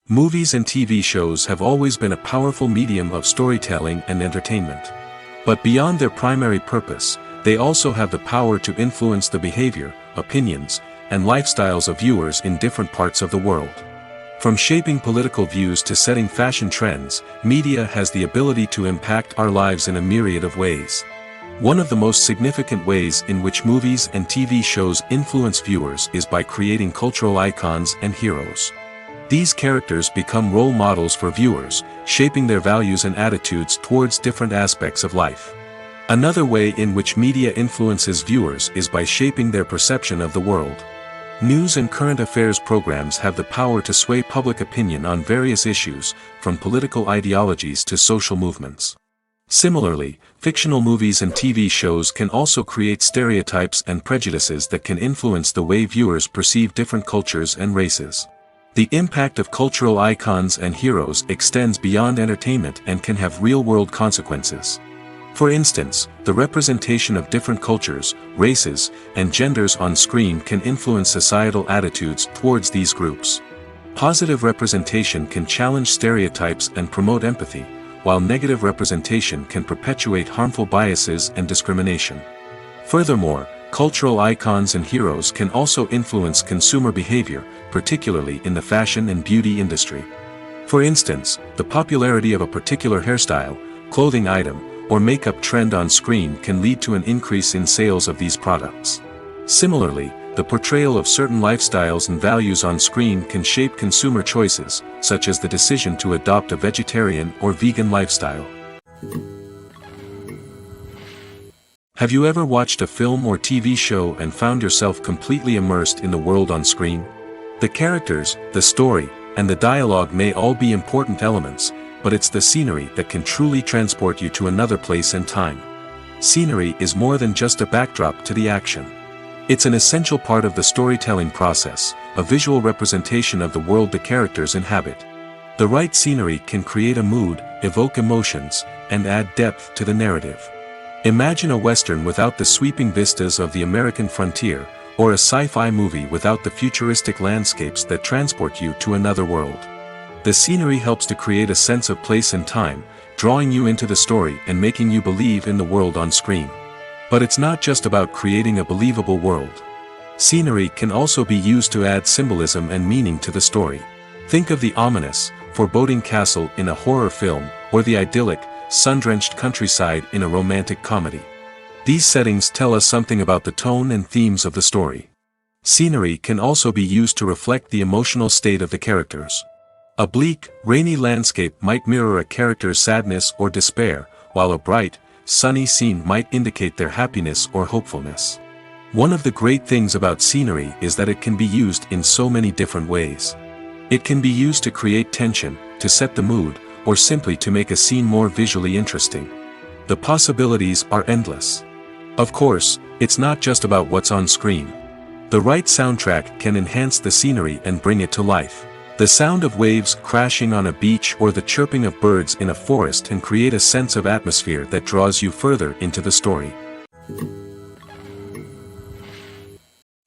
Movies and TV shows have always been a powerful medium of storytelling and entertainment. But beyond their primary purpose, they also have the power to influence the behavior, opinions, and lifestyles of viewers in different parts of the world. From shaping political views to setting fashion trends, media has the ability to impact our lives in a myriad of ways. One of the most significant ways in which movies and TV shows influence viewers is by creating cultural icons and heroes. These characters become role models for viewers, shaping their values and attitudes towards different aspects of life. Another way in which media influences viewers is by shaping their perception of the world. News and current affairs programs have the power to sway public opinion on various issues, from political ideologies to social movements. Similarly, fictional movies and TV shows can also create stereotypes and prejudices that can influence the way viewers perceive different cultures and races. The impact of cultural icons and heroes extends beyond entertainment and can have real-world consequences. For instance, the representation of different cultures, races, and genders on screen can influence societal attitudes towards these groups. Positive representation can challenge stereotypes and promote empathy, while negative representation can perpetuate harmful biases and discrimination. Furthermore, cultural icons and heroes can also influence consumer behavior, particularly in the fashion and beauty industry. For instance, the popularity of a particular hairstyle, clothing item, or makeup trend on screen can lead to an increase in sales of these products. Similarly, the portrayal of certain lifestyles and values on screen can shape consumer choices, such as the decision to adopt a vegetarian or vegan lifestyle. Have you ever watched a film or TV show and found yourself completely immersed in the world on screen? The characters, the story, and the dialogue may all be important elements, but it's the scenery that can truly transport you to another place and time. Scenery is more than just a backdrop to the action. It's an essential part of the storytelling process, a visual representation of the world the characters inhabit. The right scenery can create a mood, evoke emotions, and add depth to the narrative. Imagine a Western without the sweeping vistas of the American frontier, or a sci-fi movie without the futuristic landscapes that transport you to another world. The scenery helps to create a sense of place and time, drawing you into the story and making you believe in the world on screen. But it's not just about creating a believable world. Scenery can also be used to add symbolism and meaning to the story. Think of the ominous, foreboding castle in a horror film, or the idyllic, sun-drenched countryside in a romantic comedy. These settings tell us something about the tone and themes of the story. Scenery can also be used to reflect the emotional state of the characters. A bleak, rainy landscape might mirror a character's sadness or despair, while a bright, sunny scene might indicate their happiness or hopefulness. One of the great things about scenery is that it can be used in so many different ways. It can be used to create tension, to set the mood, or simply to make a scene more visually interesting. The possibilities are endless. Of course, it's not just about what's on screen. The right soundtrack can enhance the scenery and bring it to life. The sound of waves crashing on a beach or the chirping of birds in a forest can create a sense of atmosphere that draws you further into the story.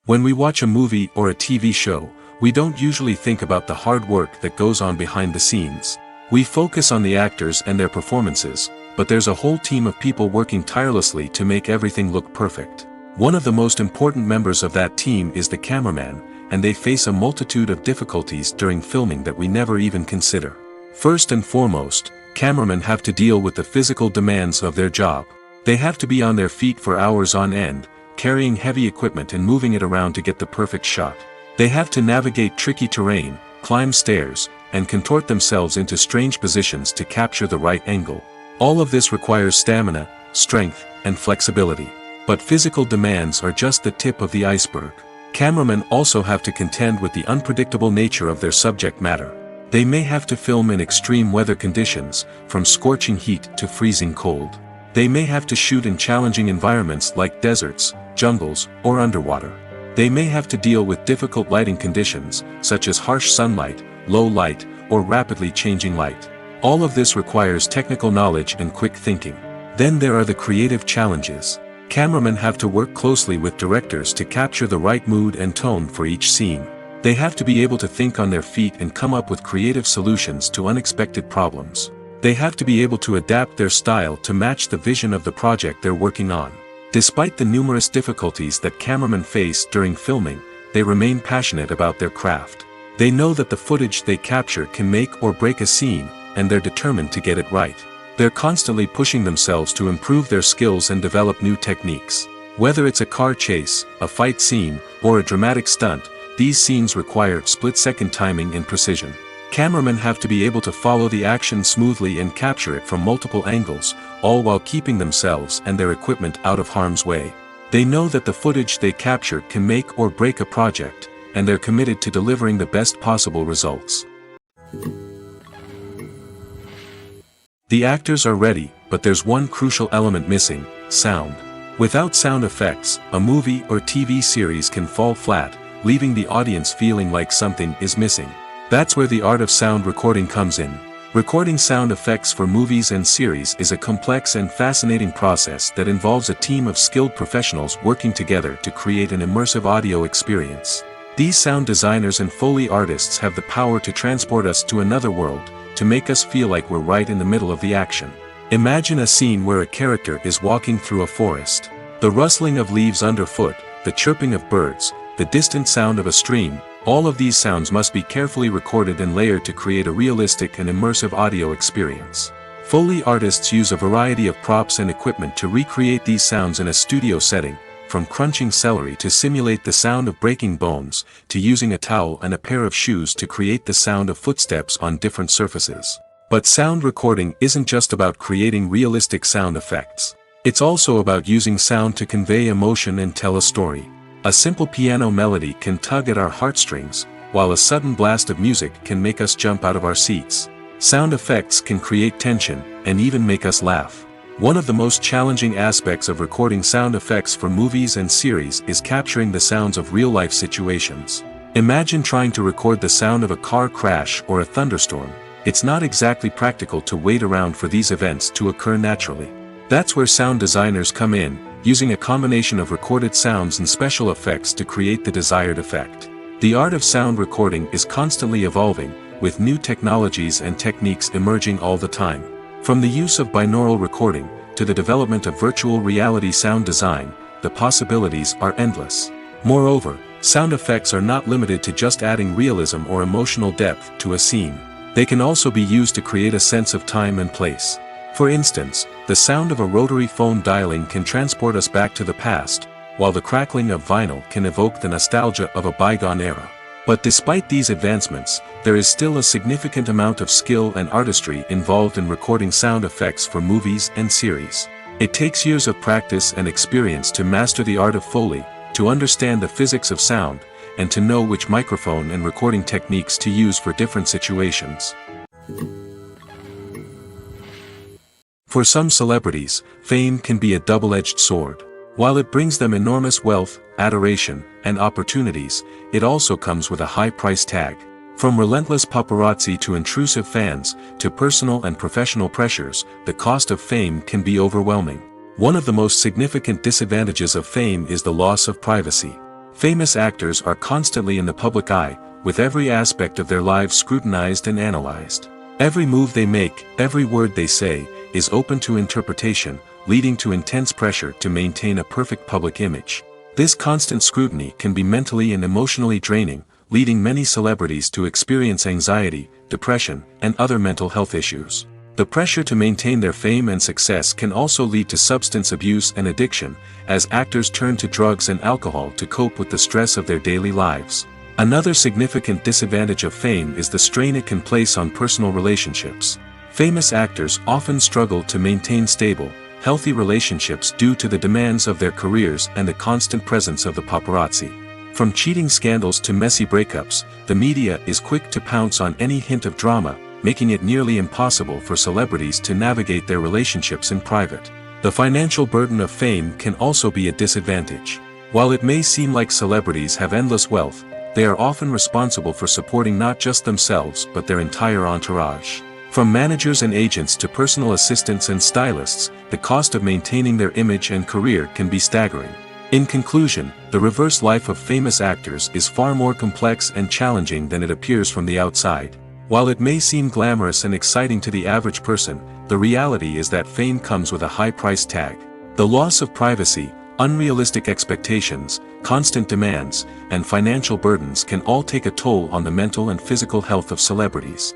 When we watch a movie or a TV show, we don't usually think about the hard work that goes on behind the scenes. We focus on the actors and their performances, but there's a whole team of people working tirelessly to make everything look perfect. One of the most important members of that team is the cameraman, and they face a multitude of difficulties during filming that we never even consider. First and foremost, cameramen have to deal with the physical demands of their job. They have to be on their feet for hours on end, carrying heavy equipment and moving it around to get the perfect shot. They have to navigate tricky terrain, climb stairs, and contort themselves into strange positions to capture the right angle. All of this requires stamina, strength, and flexibility. But physical demands are just the tip of the iceberg. Cameramen also have to contend with the unpredictable nature of their subject matter. They may have to film in extreme weather conditions, from scorching heat to freezing cold. They may have to shoot in challenging environments like deserts, jungles, or underwater. They may have to deal with difficult lighting conditions, such as harsh sunlight, low light, or rapidly changing light. All of this requires technical knowledge and quick thinking. Then there are the creative challenges. Cameramen have to work closely with directors to capture the right mood and tone for each scene. They have to be able to think on their feet and come up with creative solutions to unexpected problems. They have to be able to adapt their style to match the vision of the project they're working on. Despite the numerous difficulties that cameramen face during filming, they remain passionate about their craft. They know that the footage they capture can make or break a scene, and they're determined to get it right. They're constantly pushing themselves to improve their skills and develop new techniques. Whether it's a car chase, a fight scene, or a dramatic stunt, these scenes require split-second timing and precision. Cameramen have to be able to follow the action smoothly and capture it from multiple angles, all while keeping themselves and their equipment out of harm's way. They know that the footage they capture can make or break a project, and they're committed to delivering the best possible results. The actors are ready, but there's one crucial element missing: sound. Without sound effects, a movie or TV series can fall flat, leaving the audience feeling like something is missing. That's where the art of sound recording comes in. Recording sound effects for movies and series is a complex and fascinating process that involves a team of skilled professionals working together to create an immersive audio experience. These sound designers and Foley artists have the power to transport us to another world, to make us feel like we're right in the middle of the action. Imagine a scene where a character is walking through a forest. The rustling of leaves underfoot, the chirping of birds, the distant sound of a stream, all of these sounds must be carefully recorded and layered to create a realistic and immersive audio experience. Foley artists use a variety of props and equipment to recreate these sounds in a studio setting, from crunching celery to simulate the sound of breaking bones, to using a towel and a pair of shoes to create the sound of footsteps on different surfaces. But sound recording isn't just about creating realistic sound effects. It's also about using sound to convey emotion and tell a story. A simple piano melody can tug at our heartstrings, while a sudden blast of music can make us jump out of our seats. Sound effects can create tension, and even make us laugh. One of the most challenging aspects of recording sound effects for movies and series is capturing the sounds of real-life situations. Imagine trying to record the sound of a car crash or a thunderstorm. It's not exactly practical to wait around for these events to occur naturally. That's where sound designers come in, using a combination of recorded sounds and special effects to create the desired effect. The art of sound recording is constantly evolving, with new technologies and techniques emerging all the time. From the use of binaural recording, to the development of virtual reality sound design, the possibilities are endless. Moreover, sound effects are not limited to just adding realism or emotional depth to a scene. They can also be used to create a sense of time and place. For instance, the sound of a rotary phone dialing can transport us back to the past, while the crackling of vinyl can evoke the nostalgia of a bygone era. But despite these advancements, there is still a significant amount of skill and artistry involved in recording sound effects for movies and series. It takes years of practice and experience to master the art of Foley, to understand the physics of sound, and to know which microphone and recording techniques to use for different situations. For some celebrities, fame can be a double-edged sword. While it brings them enormous wealth, adoration, and opportunities, it also comes with a high price tag. From relentless paparazzi to intrusive fans, to personal and professional pressures, the cost of fame can be overwhelming. One of the most significant disadvantages of fame is the loss of privacy. Famous actors are constantly in the public eye, with every aspect of their lives scrutinized and analyzed. Every move they make, every word they say, is open to interpretation, leading to intense pressure to maintain a perfect public image. This constant scrutiny can be mentally and emotionally draining, leading many celebrities to experience anxiety, depression, and other mental health issues. The pressure to maintain their fame and success can also lead to substance abuse and addiction, as actors turn to drugs and alcohol to cope with the stress of their daily lives. Another significant disadvantage of fame is the strain it can place on personal relationships. Famous actors often struggle to maintain stable, healthy relationships due to the demands of their careers and the constant presence of the paparazzi. From cheating scandals to messy breakups, the media is quick to pounce on any hint of drama, making it nearly impossible for celebrities to navigate their relationships in private. The financial burden of fame can also be a disadvantage. While it may seem like celebrities have endless wealth, they are often responsible for supporting not just themselves but their entire entourage. From managers and agents to personal assistants and stylists, the cost of maintaining their image and career can be staggering. In conclusion, the reverse life of famous actors is far more complex and challenging than it appears from the outside. While it may seem glamorous and exciting to the average person, the reality is that fame comes with a high price tag. The loss of privacy, unrealistic expectations, constant demands, and financial burdens can all take a toll on the mental and physical health of celebrities.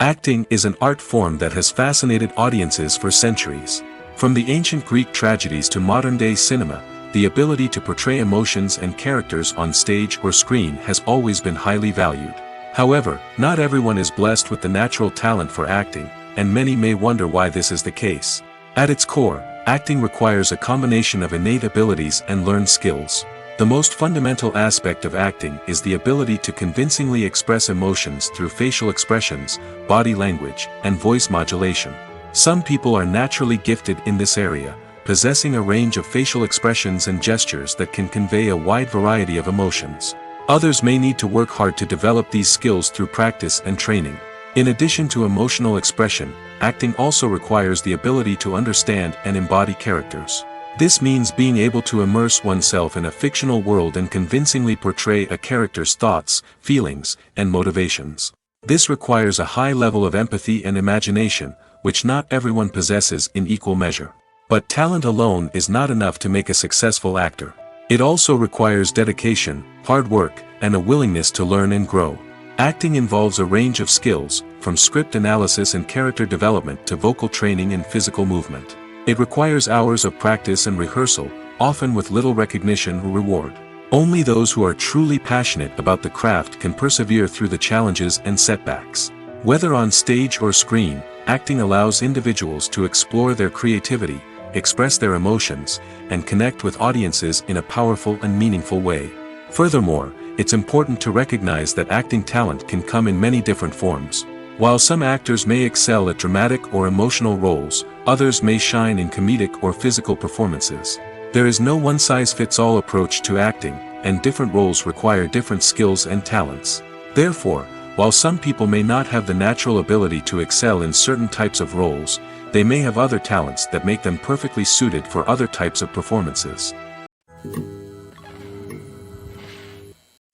Acting is an art form that has fascinated audiences for centuries. From the ancient Greek tragedies to modern-day cinema, the ability to portray emotions and characters on stage or screen has always been highly valued. However, not everyone is blessed with the natural talent for acting, and many may wonder why this is the case. At its core, acting requires a combination of innate abilities and learned skills. The most fundamental aspect of acting is the ability to convincingly express emotions through facial expressions, body language, and voice modulation. Some people are naturally gifted in this area, possessing a range of facial expressions and gestures that can convey a wide variety of emotions. Others may need to work hard to develop these skills through practice and training. In addition to emotional expression, acting also requires the ability to understand and embody characters. This means being able to immerse oneself in a fictional world and convincingly portray a character's thoughts, feelings, and motivations. This requires a high level of empathy and imagination, which not everyone possesses in equal measure. But talent alone is not enough to make a successful actor. It also requires dedication, hard work, and a willingness to learn and grow. Acting involves a range of skills, from script analysis and character development to vocal training and physical movement. It requires hours of practice and rehearsal, often with little recognition or reward. Only those who are truly passionate about the craft can persevere through the challenges and setbacks. Whether on stage or screen, acting allows individuals to explore their creativity, express their emotions, and connect with audiences in a powerful and meaningful way. Furthermore, it's important to recognize that acting talent can come in many different forms. While some actors may excel at dramatic or emotional roles, others may shine in comedic or physical performances. There is no one-size-fits-all approach to acting, and different roles require different skills and talents. Therefore, while some people may not have the natural ability to excel in certain types of roles, they may have other talents that make them perfectly suited for other types of performances.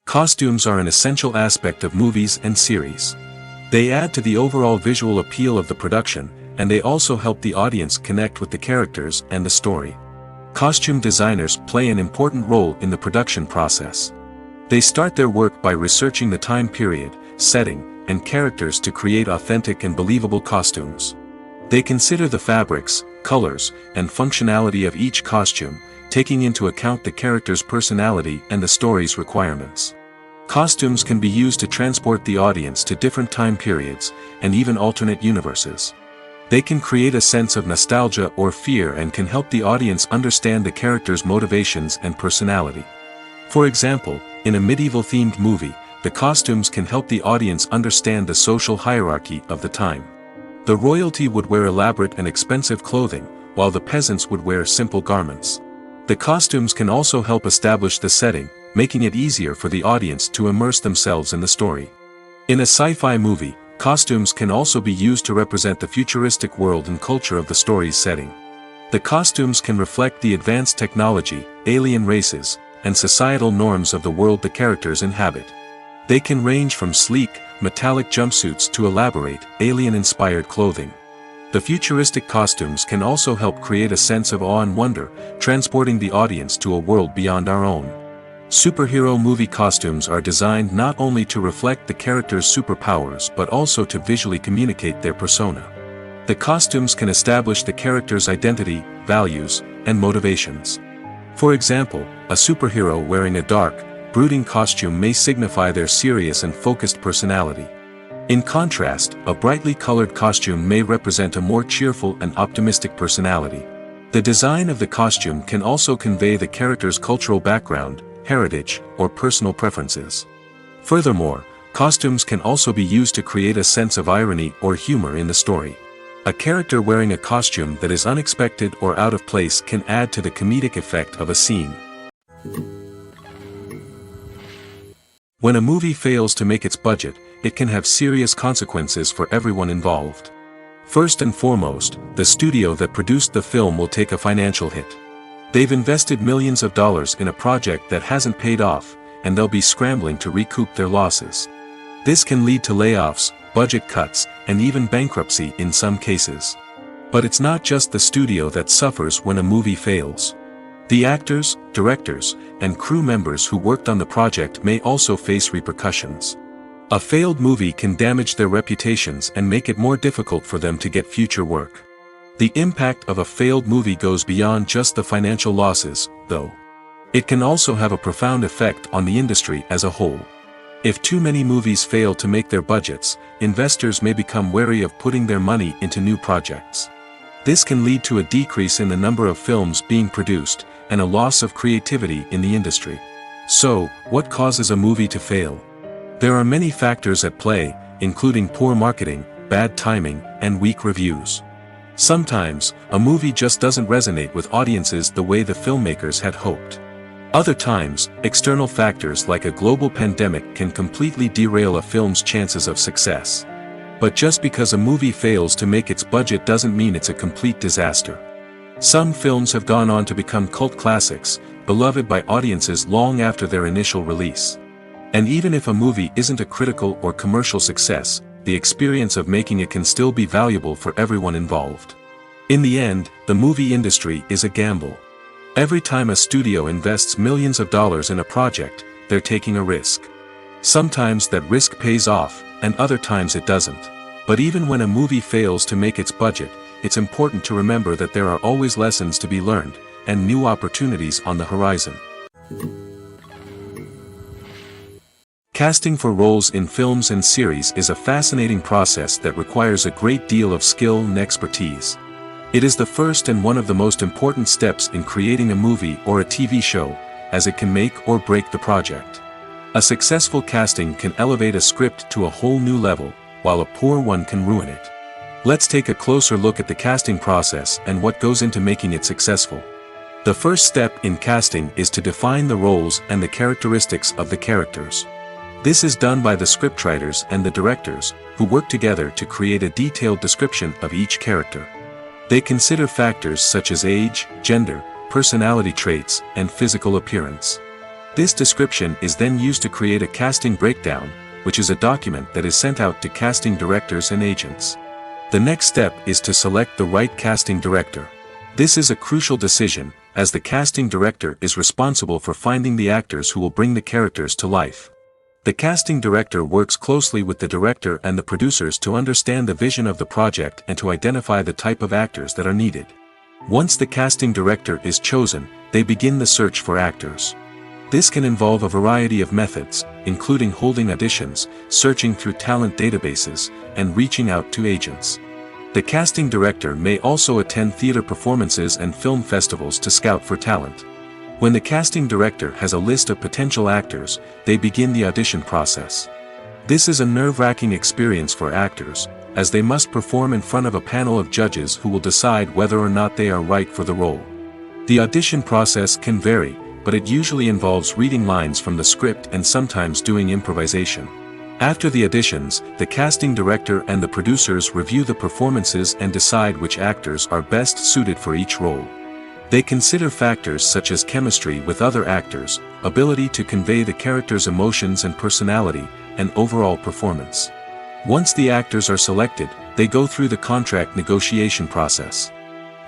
Costumes are an essential aspect of movies and series. They add to the overall visual appeal of the production, and they also help the audience connect with the characters and the story. Costume designers play an important role in the production process. They start their work by researching the time period, setting, and characters to create authentic and believable costumes. They consider the fabrics, colors, and functionality of each costume, taking into account the character's personality and the story's requirements. Costumes can be used to transport the audience to different time periods, and even alternate universes. They can create a sense of nostalgia or fear and can help the audience understand the character's motivations and personality. For example, in a medieval-themed movie, the costumes can help the audience understand the social hierarchy of the time. The royalty would wear elaborate and expensive clothing, while the peasants would wear simple garments. The costumes can also help establish the setting, making it easier for the audience to immerse themselves in the story. In a sci-fi movie, costumes can also be used to represent the futuristic world and culture of the story's setting. The costumes can reflect the advanced technology, alien races, and societal norms of the world the characters inhabit. They can range from sleek, metallic jumpsuits to elaborate, alien-inspired clothing. The futuristic costumes can also help create a sense of awe and wonder, transporting the audience to a world beyond our own. Superhero movie costumes are designed not only to reflect the character's superpowers but also to visually communicate their persona. The costumes can establish the character's identity, values, and motivations. For example, a superhero wearing a dark, brooding costume may signify their serious and focused personality. In contrast, a brightly colored costume may represent a more cheerful and optimistic personality. The design of the costume can also convey the character's cultural background, heritage, or personal preferences. Furthermore, costumes can also be used to create a sense of irony or humor in the story. A character wearing a costume that is unexpected or out of place can add to the comedic effect of a scene. When a movie fails to make its budget, it can have serious consequences for everyone involved. First and foremost, the studio that produced the film will take a financial hit. They've invested millions of dollars in a project that hasn't paid off, and they'll be scrambling to recoup their losses. This can lead to layoffs, budget cuts, and even bankruptcy in some cases. But it's not just the studio that suffers when a movie fails. The actors, directors, and crew members who worked on the project may also face repercussions. A failed movie can damage their reputations and make it more difficult for them to get future work. The impact of a failed movie goes beyond just the financial losses, though. It can also have a profound effect on the industry as a whole. If too many movies fail to make their budgets, investors may become wary of putting their money into new projects. This can lead to a decrease in the number of films being produced, and a loss of creativity in the industry. So, what causes a movie to fail? There are many factors at play, including poor marketing, bad timing, and weak reviews. Sometimes, a movie just doesn't resonate with audiences the way the filmmakers had hoped. Other times, external factors like a global pandemic can completely derail a film's chances of success. But just because a movie fails to make its budget doesn't mean it's a complete disaster. Some films have gone on to become cult classics, beloved by audiences long after their initial release. And even if a movie isn't a critical or commercial success, the experience of making it can still be valuable for everyone involved. In the end, the movie industry is a gamble. Every time a studio invests millions of dollars in a project, they're taking a risk. Sometimes that risk pays off, and other times it doesn't. But even when a movie fails to make its budget, it's important to remember that there are always lessons to be learned, and new opportunities on the horizon. Casting for roles in films and series is a fascinating process that requires a great deal of skill and expertise. It is the first and one of the most important steps in creating a movie or a TV show, as it can make or break the project. A successful casting can elevate a script to a whole new level, while a poor one can ruin it. Let's take a closer look at the casting process and what goes into making it successful. The first step in casting is to define the roles and the characteristics of the characters. This is done by the scriptwriters and the directors, who work together to create a detailed description of each character. They consider factors such as age, gender, personality traits, and physical appearance. This description is then used to create a casting breakdown, which is a document that is sent out to casting directors and agents. The next step is to select the right casting director. This is a crucial decision, as the casting director is responsible for finding the actors who will bring the characters to life. The casting director works closely with the director and the producers to understand the vision of the project and to identify the type of actors that are needed. Once the casting director is chosen, they begin the search for actors. This can involve a variety of methods, including holding auditions, searching through talent databases, and reaching out to agents. The casting director may also attend theater performances and film festivals to scout for talent. When the casting director has a list of potential actors, they begin the audition process. This is a nerve-wracking experience for actors, as they must perform in front of a panel of judges who will decide whether or not they are right for the role. The audition process can vary, but it usually involves reading lines from the script and sometimes doing improvisation. After the auditions, the casting director and the producers review the performances and decide which actors are best suited for each role. They consider factors such as chemistry with other actors, ability to convey the character's emotions and personality, and overall performance. Once the actors are selected, they go through the contract negotiation process.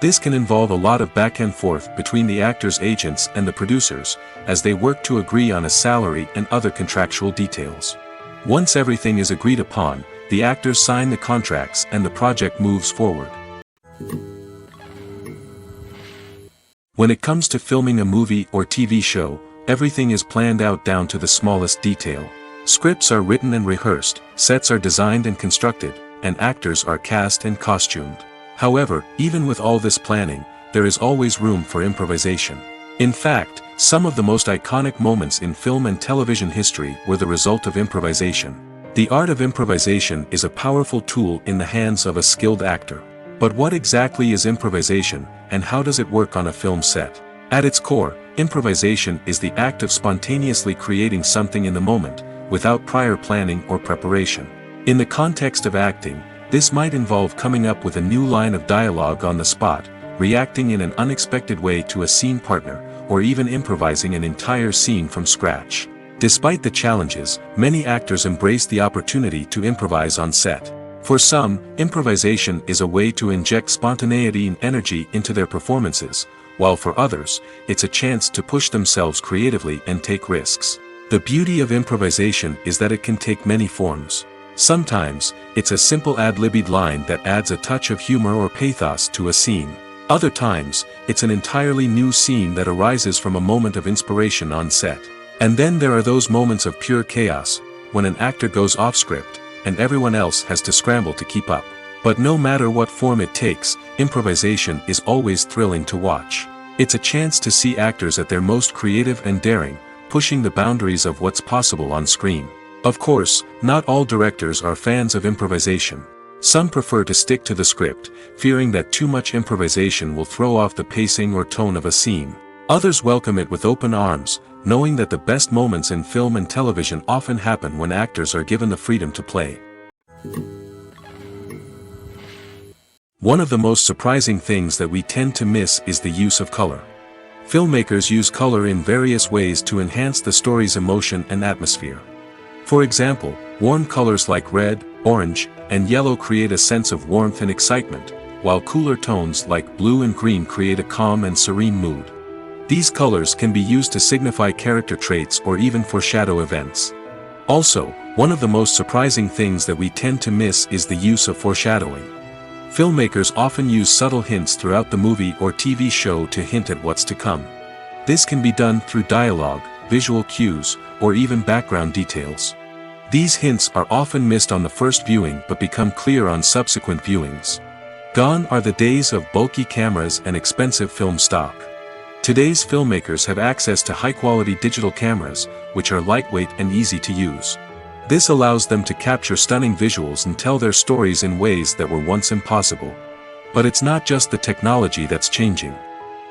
This can involve a lot of back and forth between the actors' agents and the producers, as they work to agree on a salary and other contractual details. Once everything is agreed upon, the actors sign the contracts and the project moves forward. When it comes to filming a movie or TV show, everything is planned out down to the smallest detail. Scripts are written and rehearsed, sets are designed and constructed, and actors are cast and costumed. However, even with all this planning, there is always room for improvisation. In fact, some of the most iconic moments in film and television history were the result of improvisation. The art of improvisation is a powerful tool in the hands of a skilled actor. But what exactly is improvisation, and how does it work on a film set? At its core, improvisation is the act of spontaneously creating something in the moment, without prior planning or preparation. In the context of acting, this might involve coming up with a new line of dialogue on the spot, reacting in an unexpected way to a scene partner, or even improvising an entire scene from scratch. Despite the challenges, many actors embrace the opportunity to improvise on set. For some, improvisation is a way to inject spontaneity and energy into their performances, while for others, it's a chance to push themselves creatively and take risks. The beauty of improvisation is that it can take many forms. Sometimes, it's a simple ad-libbed line that adds a touch of humor or pathos to a scene. Other times, it's an entirely new scene that arises from a moment of inspiration on set. And then there are those moments of pure chaos, when an actor goes off script, and everyone else has to scramble to keep up. But no matter what form it takes, improvisation is always thrilling to watch. It's a chance to see actors at their most creative and daring, pushing the boundaries of what's possible on screen. Of course, not all directors are fans of improvisation. Some prefer to stick to the script, fearing that too much improvisation will throw off the pacing or tone of a scene. Others welcome it with open arms, knowing that the best moments in film and television often happen when actors are given the freedom to play. One of the most surprising things that we tend to miss is the use of color. Filmmakers use color in various ways to enhance the story's emotion and atmosphere. For example, warm colors like red, orange, and yellow create a sense of warmth and excitement, while cooler tones like blue and green create a calm and serene mood. These colors can be used to signify character traits or even foreshadow events. Also, one of the most surprising things that we tend to miss is the use of foreshadowing. Filmmakers often use subtle hints throughout the movie or TV show to hint at what's to come. This can be done through dialogue, visual cues, or even background details. These hints are often missed on the first viewing but become clear on subsequent viewings. Gone are the days of bulky cameras and expensive film stock. Today's filmmakers have access to high-quality digital cameras, which are lightweight and easy to use. This allows them to capture stunning visuals and tell their stories in ways that were once impossible. But it's not just the technology that's changing.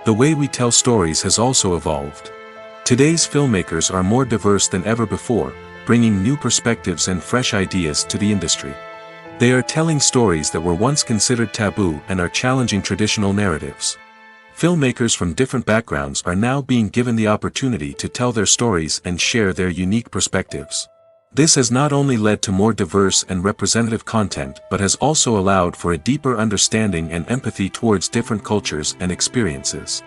The way we tell stories has also evolved. Today's filmmakers are more diverse than ever before, bringing new perspectives and fresh ideas to the industry. They are telling stories that were once considered taboo and are challenging traditional narratives. Filmmakers from different backgrounds are now being given the opportunity to tell their stories and share their unique perspectives. This has not only led to more diverse and representative content but has also allowed for a deeper understanding and empathy towards different cultures and experiences.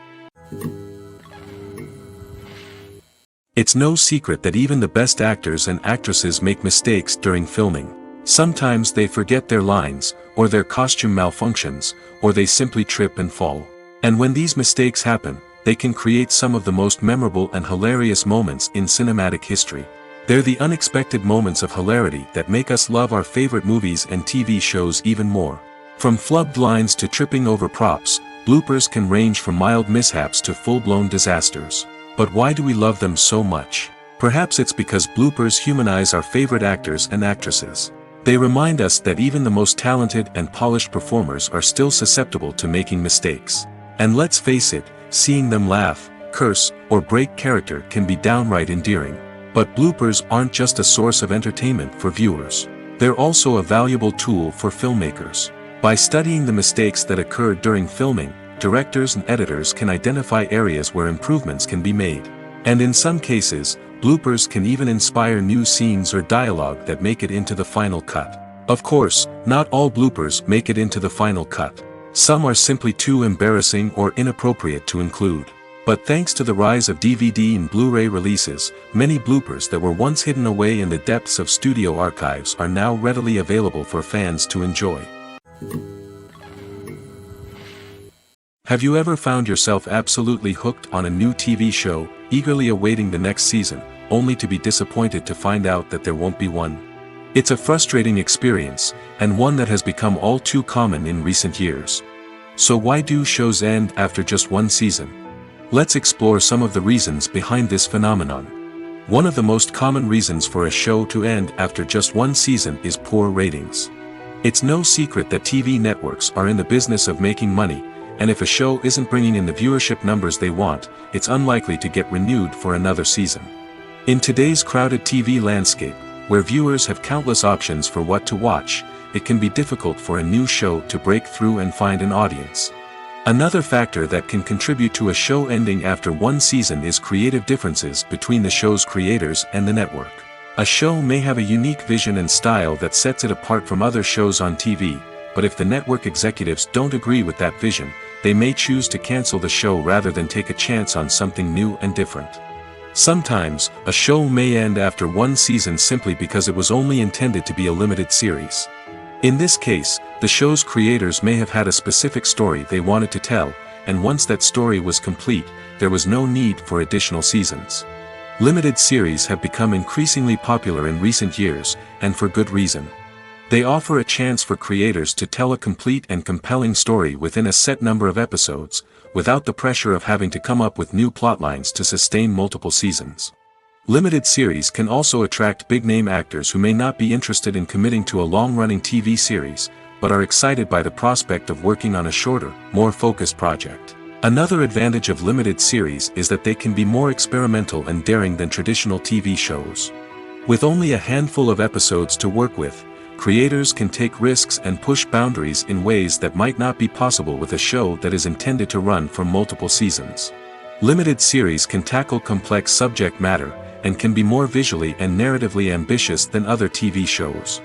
It's no secret that even the best actors and actresses make mistakes during filming. Sometimes they forget their lines, or their costume malfunctions, or they simply trip and fall. And when these mistakes happen, they can create some of the most memorable and hilarious moments in cinematic history. They're the unexpected moments of hilarity that make us love our favorite movies and TV shows even more. From flubbed lines to tripping over props, bloopers can range from mild mishaps to full-blown disasters. But why do we love them so much? Perhaps it's because bloopers humanize our favorite actors and actresses. They remind us that even the most talented and polished performers are still susceptible to making mistakes. And let's face it, seeing them laugh, curse, or break character can be downright endearing. But bloopers aren't just a source of entertainment for viewers. They're also a valuable tool for filmmakers. By studying the mistakes that occurred during filming, directors and editors can identify areas where improvements can be made. And in some cases, bloopers can even inspire new scenes or dialogue that make it into the final cut. Of course, not all bloopers make it into the final cut. Some are simply too embarrassing or inappropriate to include. But thanks to the rise of DVD and Blu-ray releases, many bloopers that were once hidden away in the depths of studio archives are now readily available for fans to enjoy. Have you ever found yourself absolutely hooked on a new TV show, eagerly awaiting the next season, only to be disappointed to find out that there won't be one? It's a frustrating experience, and one that has become all too common in recent years. So why do shows end after just one season? Let's explore some of the reasons behind this phenomenon. One of the most common reasons for a show to end after just one season is poor ratings. It's no secret that TV networks are in the business of making money, and if a show isn't bringing in the viewership numbers they want, it's unlikely to get renewed for another season. In today's crowded TV landscape, where viewers have countless options for what to watch, it can be difficult for a new show to break through and find an audience. Another factor that can contribute to a show ending after one season is creative differences between the show's creators and the network. A show may have a unique vision and style that sets it apart from other shows on TV, but if the network executives don't agree with that vision, they may choose to cancel the show rather than take a chance on something new and different. Sometimes, a show may end after one season simply because it was only intended to be a limited series. In this case, the show's creators may have had a specific story they wanted to tell, and once that story was complete, there was no need for additional seasons. Limited series have become increasingly popular in recent years, and for good reason. They offer a chance for creators to tell a complete and compelling story within a set number of episodes, without the pressure of having to come up with new plotlines to sustain multiple seasons. Limited series can also attract big-name actors who may not be interested in committing to a long-running TV series, but are excited by the prospect of working on a shorter, more focused project. Another advantage of limited series is that they can be more experimental and daring than traditional TV shows. With only a handful of episodes to work with, creators can take risks and push boundaries in ways that might not be possible with a show that is intended to run for multiple seasons. Limited series can tackle complex subject matter, and can be more visually and narratively ambitious than other TV shows.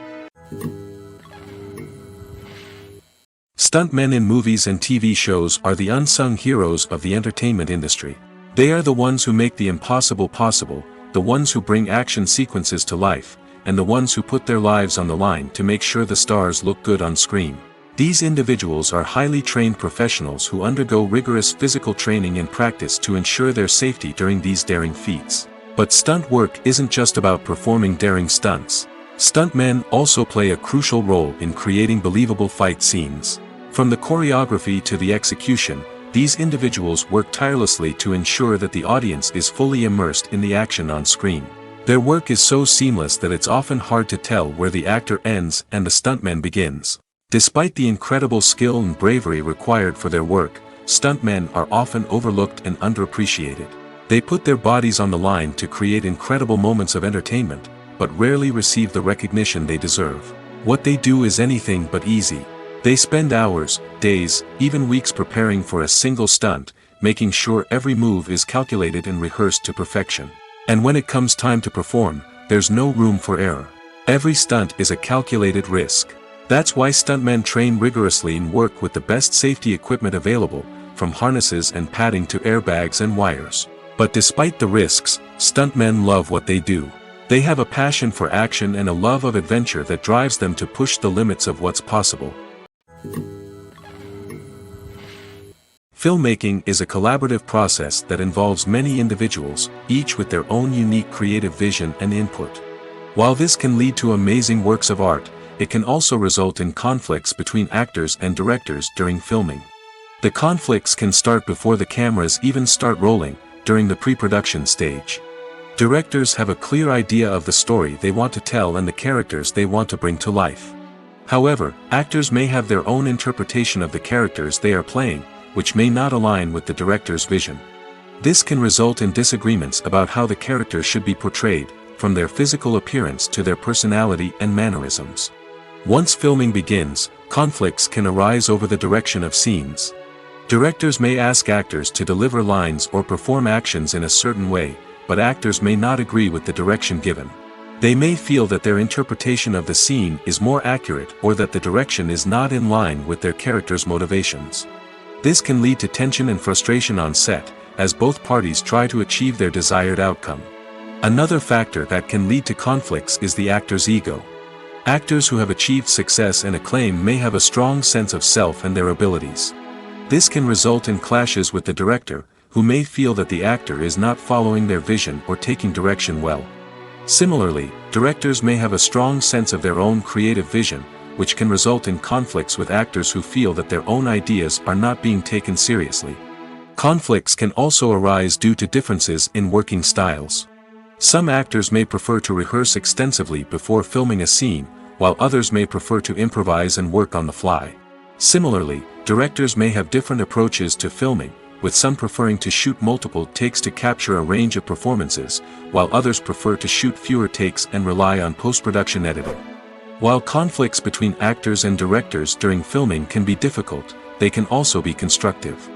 Stuntmen in movies and TV shows are the unsung heroes of the entertainment industry. They are the ones who make the impossible possible, the ones who bring action sequences to life, and the ones who put their lives on the line to make sure the stars look good on screen. These individuals are highly trained professionals who undergo rigorous physical training and practice to ensure their safety during these daring feats. But stunt work isn't just about performing daring stunts. Stuntmen also play a crucial role in creating believable fight scenes. From the choreography to the execution, these individuals work tirelessly to ensure that the audience is fully immersed in the action on screen. Their work is so seamless that it's often hard to tell where the actor ends and the stuntman begins. Despite the incredible skill and bravery required for their work, stuntmen are often overlooked and underappreciated. They put their bodies on the line to create incredible moments of entertainment, but rarely receive the recognition they deserve. What they do is anything but easy. They spend hours, days, even weeks preparing for a single stunt, making sure every move is calculated and rehearsed to perfection. And when it comes time to perform, there's no room for error. Every stunt is a calculated risk. That's why stuntmen train rigorously and work with the best safety equipment available, from harnesses and padding to airbags and wires. But despite the risks, stuntmen love what they do. They have a passion for action and a love of adventure that drives them to push the limits of what's possible. Filmmaking is a collaborative process that involves many individuals, each with their own unique creative vision and input. While this can lead to amazing works of art, it can also result in conflicts between actors and directors during filming. The conflicts can start before the cameras even start rolling, during the pre-production stage. Directors have a clear idea of the story they want to tell and the characters they want to bring to life. However, actors may have their own interpretation of the characters they are playing, which may not align with the director's vision. This can result in disagreements about how the characters should be portrayed, from their physical appearance to their personality and mannerisms. Once filming begins, conflicts can arise over the direction of scenes. Directors may ask actors to deliver lines or perform actions in a certain way, but actors may not agree with the direction given. They may feel that their interpretation of the scene is more accurate or that the direction is not in line with their character's motivations. This can lead to tension and frustration on set, as both parties try to achieve their desired outcome. Another factor that can lead to conflicts is the actor's ego. Actors who have achieved success and acclaim may have a strong sense of self and their abilities. This can result in clashes with the director, who may feel that the actor is not following their vision or taking direction well. Similarly, directors may have a strong sense of their own creative vision, which can result in conflicts with actors who feel that their own ideas are not being taken seriously. Conflicts can also arise due to differences in working styles. Some actors may prefer to rehearse extensively before filming a scene, while others may prefer to improvise and work on the fly. Similarly, directors may have different approaches to filming, with some preferring to shoot multiple takes to capture a range of performances, while others prefer to shoot fewer takes and rely on post-production editing. While conflicts between actors and directors during filming can be difficult, they can also be constructive.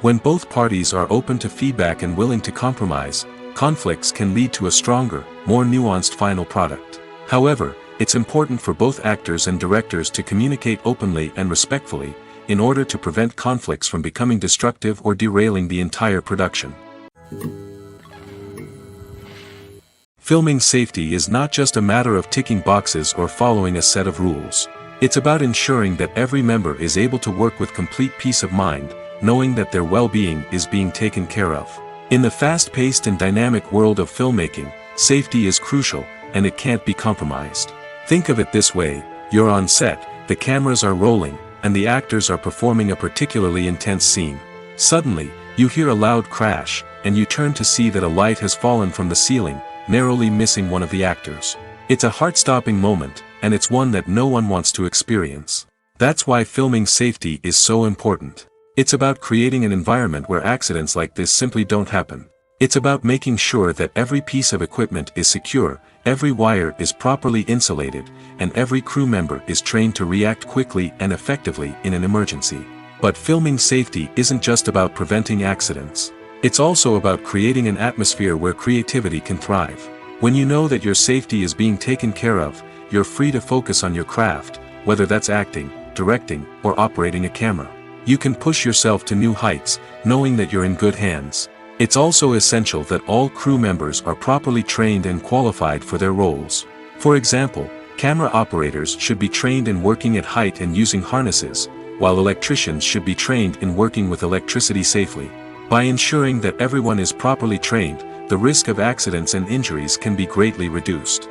When both parties are open to feedback and willing to compromise, conflicts can lead to a stronger, more nuanced final product. However, it's important for both actors and directors to communicate openly and respectfully, in order to prevent conflicts from becoming destructive or derailing the entire production. Filming safety is not just a matter of ticking boxes or following a set of rules. It's about ensuring that every member is able to work with complete peace of mind, knowing that their well-being is being taken care of. In the fast-paced and dynamic world of filmmaking, safety is crucial, and it can't be compromised. Think of it this way: you're on set, the cameras are rolling, and the actors are performing a particularly intense scene. Suddenly, you hear a loud crash, and you turn to see that a light has fallen from the ceiling, narrowly missing one of the actors. It's a heart-stopping moment, and it's one that no one wants to experience. That's why filming safety is so important. It's about creating an environment where accidents like this simply don't happen. It's about making sure that every piece of equipment is secure, every wire is properly insulated, and every crew member is trained to react quickly and effectively in an emergency. But filming safety isn't just about preventing accidents. It's also about creating an atmosphere where creativity can thrive. When you know that your safety is being taken care of, you're free to focus on your craft, whether that's acting, directing, or operating a camera. You can push yourself to new heights, knowing that you're in good hands. It's also essential that all crew members are properly trained and qualified for their roles. For example, camera operators should be trained in working at height and using harnesses, while electricians should be trained in working with electricity safely. By ensuring that everyone is properly trained, the risk of accidents and injuries can be greatly reduced.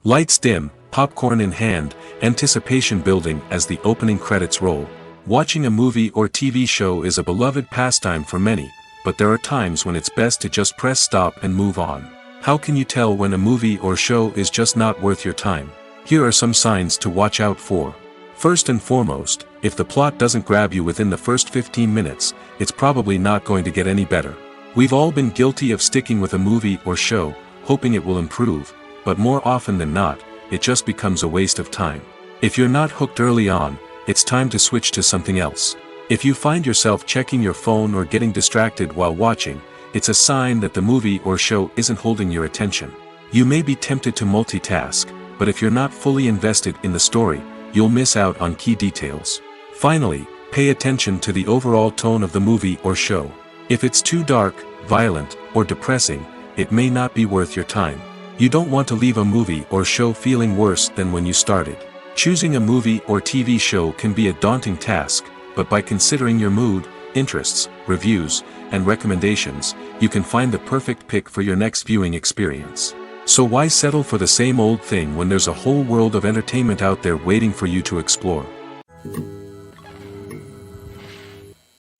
Lights dim, popcorn in hand, anticipation building as the opening credits roll. Watching a movie or TV show is a beloved pastime for many, but there are times when it's best to just press stop and move on. How can you tell when a movie or show is just not worth your time? Here are some signs to watch out for. First and foremost, if the plot doesn't grab you within the first 15 minutes, it's probably not going to get any better. We've all been guilty of sticking with a movie or show, hoping it will improve, but more often than not, it just becomes a waste of time. If you're not hooked early on, it's time to switch to something else. If you find yourself checking your phone or getting distracted while watching, it's a sign that the movie or show isn't holding your attention. You may be tempted to multitask, but if you're not fully invested in the story, you'll miss out on key details. Finally, pay attention to the overall tone of the movie or show. If it's too dark, violent, or depressing, it may not be worth your time. You don't want to leave a movie or show feeling worse than when you started. Choosing a movie or TV show can be a daunting task, but by considering your mood, interests, reviews, and recommendations, you can find the perfect pick for your next viewing experience. So why settle for the same old thing when there's a whole world of entertainment out there waiting for you to explore?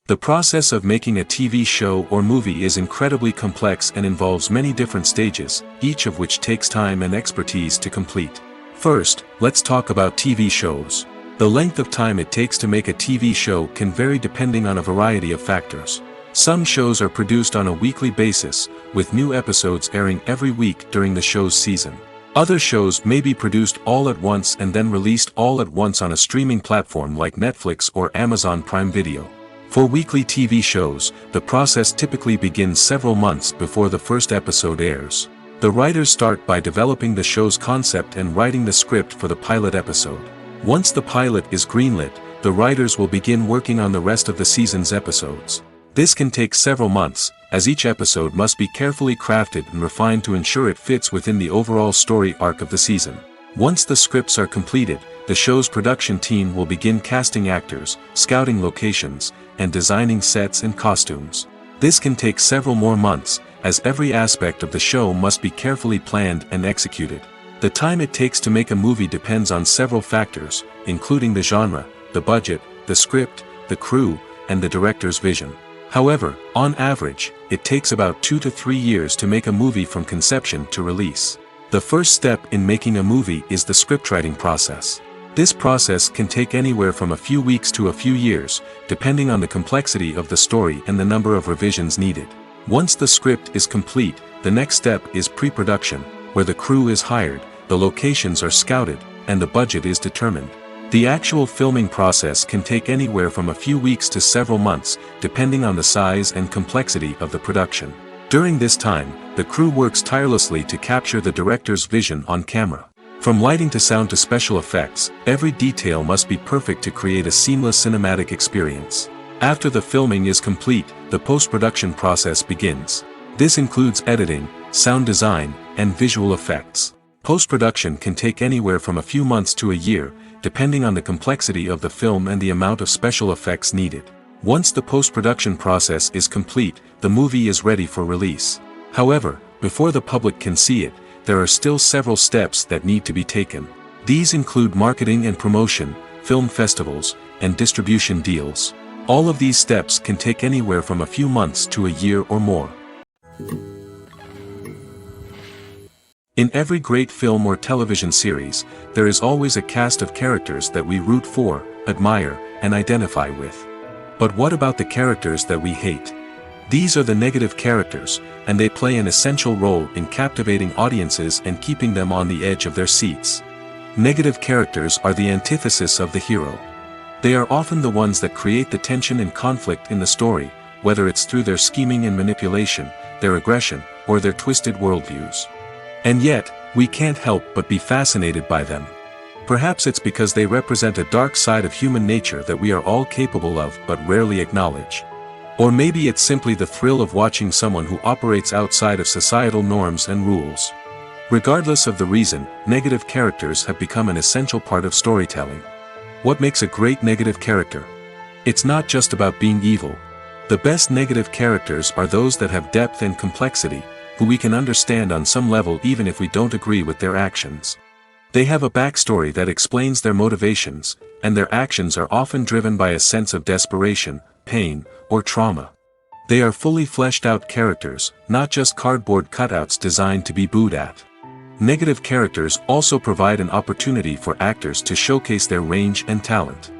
The process of making a TV show or movie is incredibly complex and involves many different stages, each of which takes time and expertise to complete. First, let's talk about TV shows. The length of time it takes to make a TV show can vary depending on a variety of factors. Some shows are produced on a weekly basis, with new episodes airing every week during the show's season. Other shows may be produced all at once and then released all at once on a streaming platform like Netflix or Amazon Prime Video. For weekly TV shows, the process typically begins several months before the first episode airs. The writers start by developing the show's concept and writing the script for the pilot episode. Once the pilot is greenlit, the writers will begin working on the rest of the season's episodes. This can take several months, as each episode must be carefully crafted and refined to ensure it fits within the overall story arc of the season. Once the scripts are completed, the show's production team will begin casting actors, scouting locations, and designing sets and costumes. This can take several more months, as every aspect of the show must be carefully planned and executed. The time it takes to make a movie depends on several factors, including the genre, the budget, the script, the crew, and the director's vision. However, on average, it takes about 2 to 3 years to make a movie from conception to release. The first step in making a movie is the scriptwriting process. This process can take anywhere from a few weeks to a few years, depending on the complexity of the story and the number of revisions needed. Once the script is complete, the next step is pre-production, where the crew is hired, the locations are scouted, and the budget is determined. The actual filming process can take anywhere from a few weeks to several months, depending on the size and complexity of the production. During this time, the crew works tirelessly to capture the director's vision on camera. From lighting to sound to special effects, every detail must be perfect to create a seamless cinematic experience. After the filming is complete, the post-production process begins. This includes editing, sound design, and visual effects. Post-production can take anywhere from a few months to a year, depending on the complexity of the film and the amount of special effects needed. Once the post-production process is complete, the movie is ready for release. However, before the public can see it, there are still several steps that need to be taken. These include marketing and promotion, film festivals, and distribution deals. All of these steps can take anywhere from a few months to a year or more. In every great film or television series, there is always a cast of characters that we root for, admire, and identify with. But what about the characters that we hate? These are the negative characters, and they play an essential role in captivating audiences and keeping them on the edge of their seats. Negative characters are the antithesis of the hero. They are often the ones that create the tension and conflict in the story, whether it's through their scheming and manipulation, their aggression, or their twisted worldviews. And yet, we can't help but be fascinated by them. Perhaps it's because they represent a dark side of human nature that we are all capable of but rarely acknowledge. Or maybe it's simply the thrill of watching someone who operates outside of societal norms and rules. Regardless of the reason, negative characters have become an essential part of storytelling. What makes a great negative character? It's not just about being evil. The best negative characters are those that have depth and complexity, who we can understand on some level even if we don't agree with their actions. They have a backstory that explains their motivations, and their actions are often driven by a sense of desperation, pain, or trauma. They are fully fleshed out characters, not just cardboard cutouts designed to be booed at. Negative characters also provide an opportunity for actors to showcase their range and talent.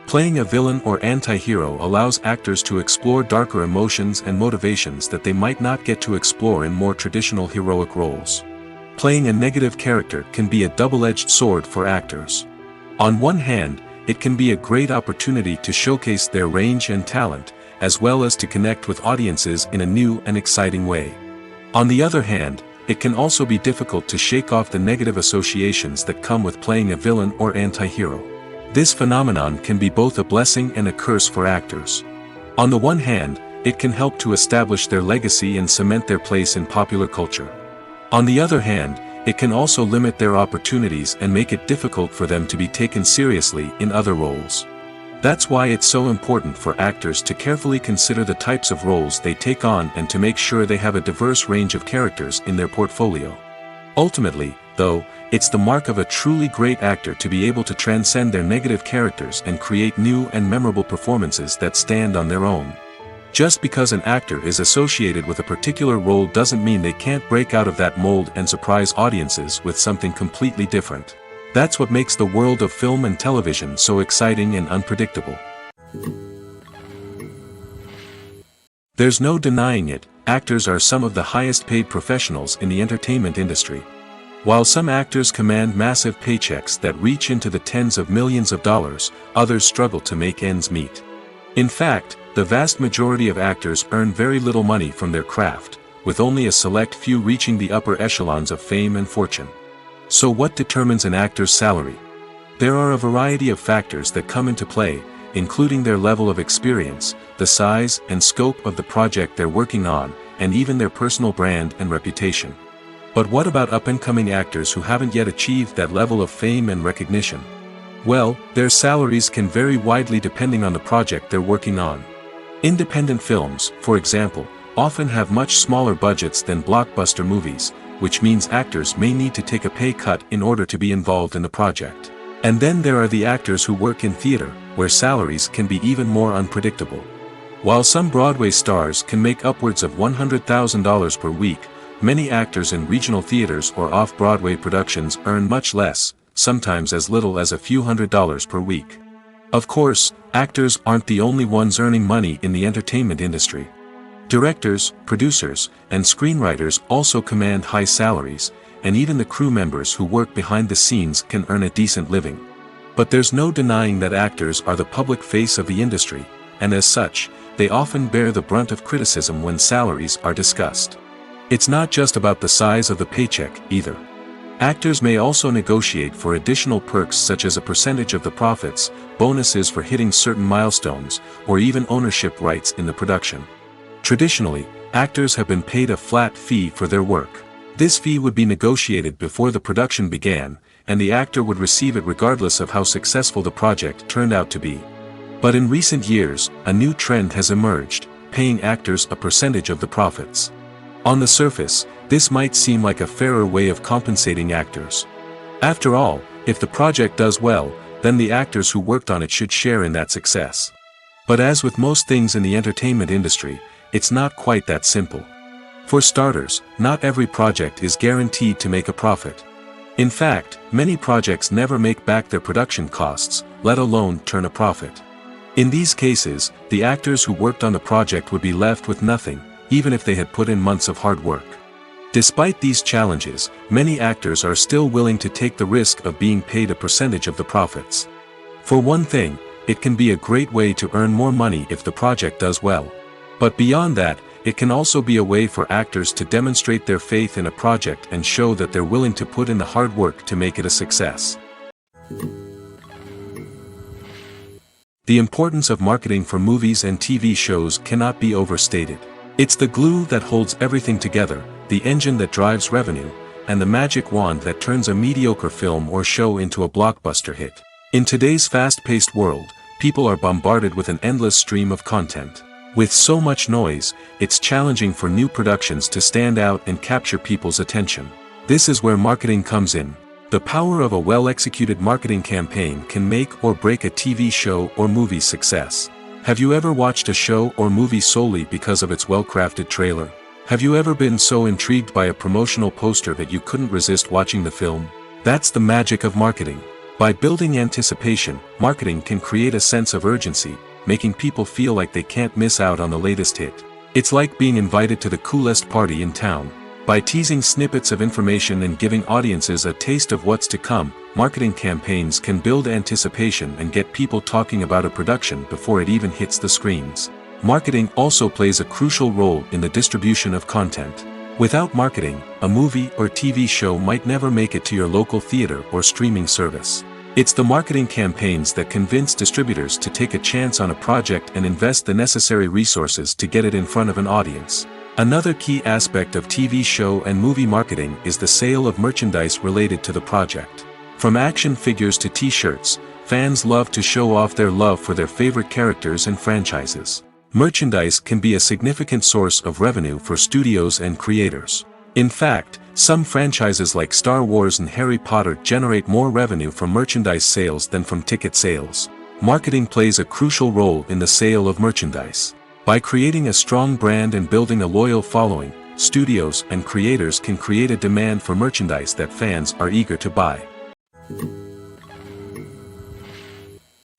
Playing a villain or anti-hero allows actors to explore darker emotions and motivations that they might not get to explore in more traditional heroic roles. Playing a negative character can be a double-edged sword for actors. On one hand, it can be a great opportunity to showcase their range and talent, as well as to connect with audiences in a new and exciting way. On the other hand, it can also be difficult to shake off the negative associations that come with playing a villain or anti-hero. This phenomenon can be both a blessing and a curse for actors. On the one hand, it can help to establish their legacy and cement their place in popular culture. On the other hand, it can also limit their opportunities and make it difficult for them to be taken seriously in other roles. That's why it's so important for actors to carefully consider the types of roles they take on and to make sure they have a diverse range of characters in their portfolio. Ultimately, though, it's the mark of a truly great actor to be able to transcend their negative characters and create new and memorable performances that stand on their own. Just because an actor is associated with a particular role doesn't mean they can't break out of that mold and surprise audiences with something completely different. That's what makes the world of film and television so exciting and unpredictable. There's no denying it, actors are some of the highest paid professionals in the entertainment industry. While some actors command massive paychecks that reach into the tens of millions of dollars, others struggle to make ends meet. In fact, the vast majority of actors earn very little money from their craft, with only a select few reaching the upper echelons of fame and fortune. So what determines an actor's salary? There are a variety of factors that come into play, including their level of experience, the size and scope of the project they're working on, and even their personal brand and reputation. But what about up-and-coming actors who haven't yet achieved that level of fame and recognition? Well, their salaries can vary widely depending on the project they're working on. Independent films, for example, often have much smaller budgets than blockbuster movies, which means actors may need to take a pay cut in order to be involved in the project. And then there are the actors who work in theater, where salaries can be even more unpredictable. While some Broadway stars can make upwards of $100,000 per week, many actors in regional theaters or off-Broadway productions earn much less, sometimes as little as a few $100s per week. Of course, actors aren't the only ones earning money in the entertainment industry. Directors, producers, and screenwriters also command high salaries, and even the crew members who work behind the scenes can earn a decent living. But there's no denying that actors are the public face of the industry, and as such, they often bear the brunt of criticism when salaries are discussed. It's not just about the size of the paycheck, either. Actors may also negotiate for additional perks such as a percentage of the profits, bonuses for hitting certain milestones, or even ownership rights in the production. Traditionally, actors have been paid a flat fee for their work. This fee would be negotiated before the production began, and the actor would receive it regardless of how successful the project turned out to be. But in recent years, a new trend has emerged, paying actors a percentage of the profits. On the surface, this might seem like a fairer way of compensating actors. After all, if the project does well, then the actors who worked on it should share in that success. But as with most things in the entertainment industry, it's not quite that simple. For starters, not every project is guaranteed to make a profit. In fact, many projects never make back their production costs, let alone turn a profit. In these cases, the actors who worked on the project would be left with nothing, even if they had put in months of hard work. Despite these challenges, many actors are still willing to take the risk of being paid a percentage of the profits. For one thing, it can be a great way to earn more money if the project does well. But beyond that, it can also be a way for actors to demonstrate their faith in a project and show that they're willing to put in the hard work to make it a success. The importance of marketing for movies and TV shows cannot be overstated. It's the glue that holds everything together, the engine that drives revenue, and the magic wand that turns a mediocre film or show into a blockbuster hit. In today's fast-paced world, people are bombarded with an endless stream of content. With so much noise, it's challenging for new productions to stand out and capture people's attention. This is where marketing comes in. The power of a well-executed marketing campaign can make or break a TV show or movie's success. Have you ever watched a show or movie solely because of its well-crafted trailer? Have you ever been so intrigued by a promotional poster that you couldn't resist watching the film? That's the magic of marketing. By building anticipation, marketing can create a sense of urgency, making people feel like they can't miss out on the latest hit. It's like being invited to the coolest party in town. By teasing snippets of information and giving audiences a taste of what's to come, marketing campaigns can build anticipation and get people talking about a production before it even hits the screens. Marketing also plays a crucial role in the distribution of content. Without marketing, a movie or TV show might never make it to your local theater or streaming service. It's the marketing campaigns that convince distributors to take a chance on a project and invest the necessary resources to get it in front of an audience. Another key aspect of TV show and movie marketing is the sale of merchandise related to the project. From action figures to t-shirts, fans love to show off their love for their favorite characters and franchises. Merchandise can be a significant source of revenue for studios and creators. In fact, some franchises like Star Wars and Harry Potter generate more revenue from merchandise sales than from ticket sales. Marketing plays a crucial role in the sale of merchandise. By creating a strong brand and building a loyal following, studios and creators can create a demand for merchandise that fans are eager to buy.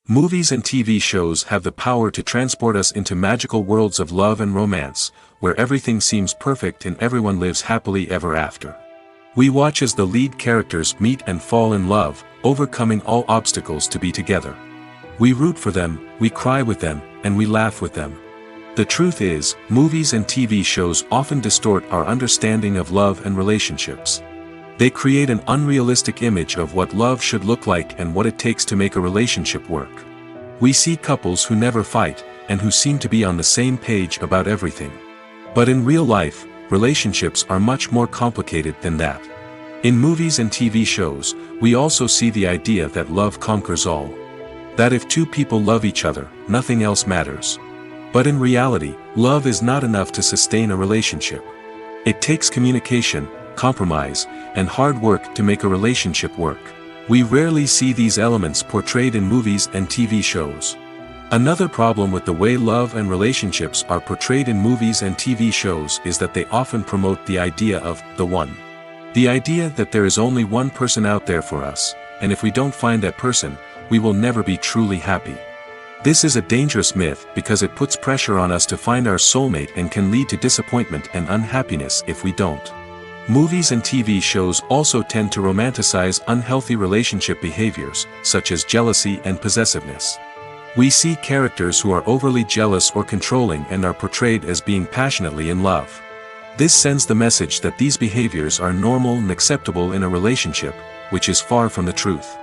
Movies and TV shows have the power to transport us into magical worlds of love and romance, where everything seems perfect and everyone lives happily ever after. We watch as the lead characters meet and fall in love, overcoming all obstacles to be together. We root for them, we cry with them, and we laugh with them. The truth is, movies and TV shows often distort our understanding of love and relationships. They create an unrealistic image of what love should look like and what it takes to make a relationship work. We see couples who never fight, and who seem to be on the same page about everything. But in real life, relationships are much more complicated than that. In movies and TV shows, we also see the idea that love conquers all. That if two people love each other, nothing else matters. But in reality, love is not enough to sustain a relationship. It takes communication, compromise, and hard work to make a relationship work. We rarely see these elements portrayed in movies and TV shows. Another problem with the way love and relationships are portrayed in movies and TV shows is that they often promote the idea of the one. The idea that there is only one person out there for us, and if we don't find that person, we will never be truly happy. This is a dangerous myth because it puts pressure on us to find our soulmate and can lead to disappointment and unhappiness if we don't. Movies and TV shows also tend to romanticize unhealthy relationship behaviors, such as jealousy and possessiveness. We see characters who are overly jealous or controlling and are portrayed as being passionately in love. This sends the message that these behaviors are normal and acceptable in a relationship, which is far from the truth.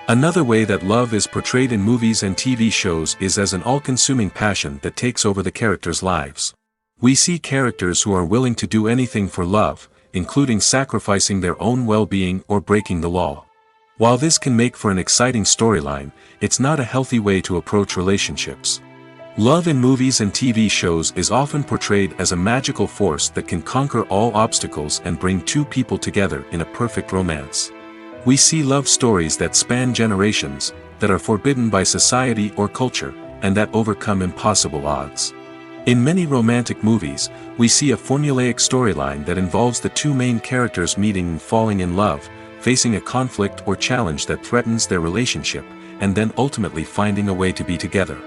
Another way that love is portrayed in movies and TV shows is as an all-consuming passion that takes over the characters' lives. We see characters who are willing to do anything for love, including sacrificing their own well-being or breaking the law. While this can make for an exciting storyline, it's not a healthy way to approach relationships. Love in movies and TV shows is often portrayed as a magical force that can conquer all obstacles and bring two people together in a perfect romance. We see love stories that span generations, that are forbidden by society or culture, and that overcome impossible odds. In many romantic movies, we see a formulaic storyline that involves the two main characters meeting and falling in love, facing a conflict or challenge that threatens their relationship, and then ultimately finding a way to be together.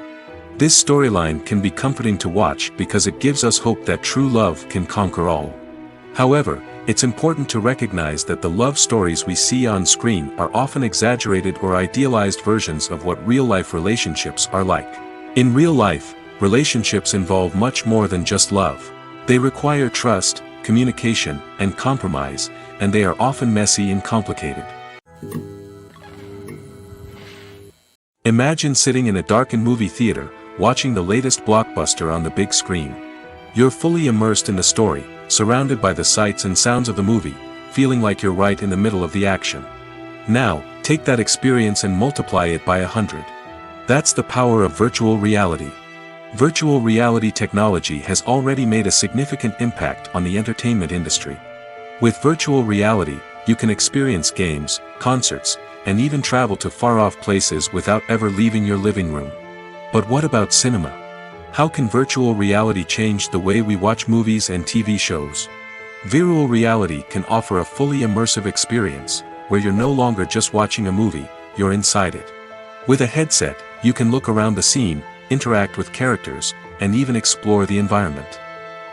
This storyline can be comforting to watch because it gives us hope that true love can conquer all. However, it's important to recognize that the love stories we see on screen are often exaggerated or idealized versions of what real-life relationships are like. In real life, relationships involve much more than just love. They require trust, communication, and compromise, and they are often messy and complicated. Imagine sitting in a darkened movie theater, watching the latest blockbuster on the big screen. You're fully immersed in the story, surrounded by the sights and sounds of the movie, feeling like you're right in the middle of the action. Now, take that experience and multiply it by 100. That's the power of virtual reality. Virtual reality technology has already made a significant impact on the entertainment industry. With virtual reality, you can experience games, concerts, and even travel to far-off places without ever leaving your living room. But what about cinema? How can virtual reality change the way we watch movies and TV shows? Virtual reality can offer a fully immersive experience, where you're no longer just watching a movie, you're inside it. With a headset, you can look around the scene, interact with characters, and even explore the environment.